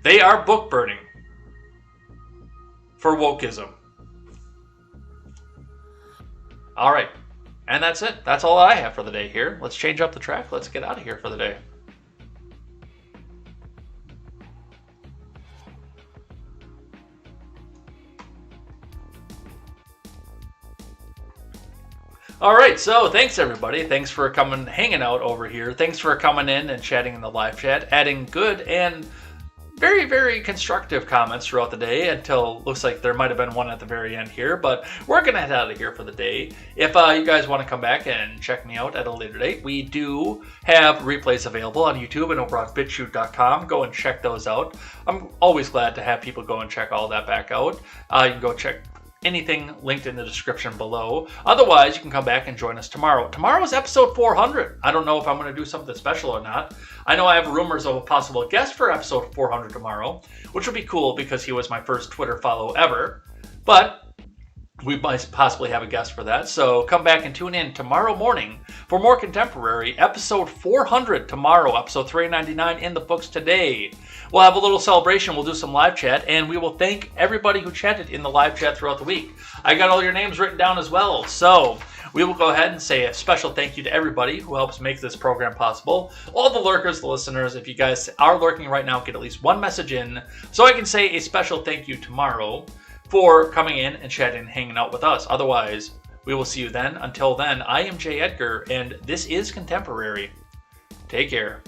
They are book burning for wokeism. All right. And that's it. That's all I have for the day here. Let's change up the track. Let's get out of here for the day. All right, so thanks everybody. Thanks for coming, hanging out over here. Thanks for coming in and chatting in the live chat, adding good and very, very constructive comments throughout the day until looks like there might have been one at the very end here, but we're going to head out of here for the day. If you guys want to come back and check me out at a later date, we do have replays available on YouTube and over on BitChute.com. Go and check those out. I'm always glad to have people go and check all that back out. You can go check anything linked in the description below. Otherwise, you can come back and join us tomorrow. Tomorrow is episode 400. I don't know if I'm going to do something special or not. I know I have rumors of a possible guest for episode 400 tomorrow, which would be cool because he was my first Twitter follow ever. But we might possibly have a guest for that. So come back and tune in tomorrow morning for more contemporary. Episode 400 tomorrow. Episode 399 in the books today. We'll have a little celebration. We'll do some live chat, and we will thank everybody who chatted in the live chat throughout the week. I got all your names written down as well. So we will go ahead and say a special thank you to everybody who helps make this program possible. All the lurkers, the listeners, if you guys are lurking right now, get at least one message in so I can say a special thank you tomorrow for coming in and chatting and hanging out with us. Otherwise, we will see you then. Until then, I am Jay Edgar, and this is Contemporary. Take care.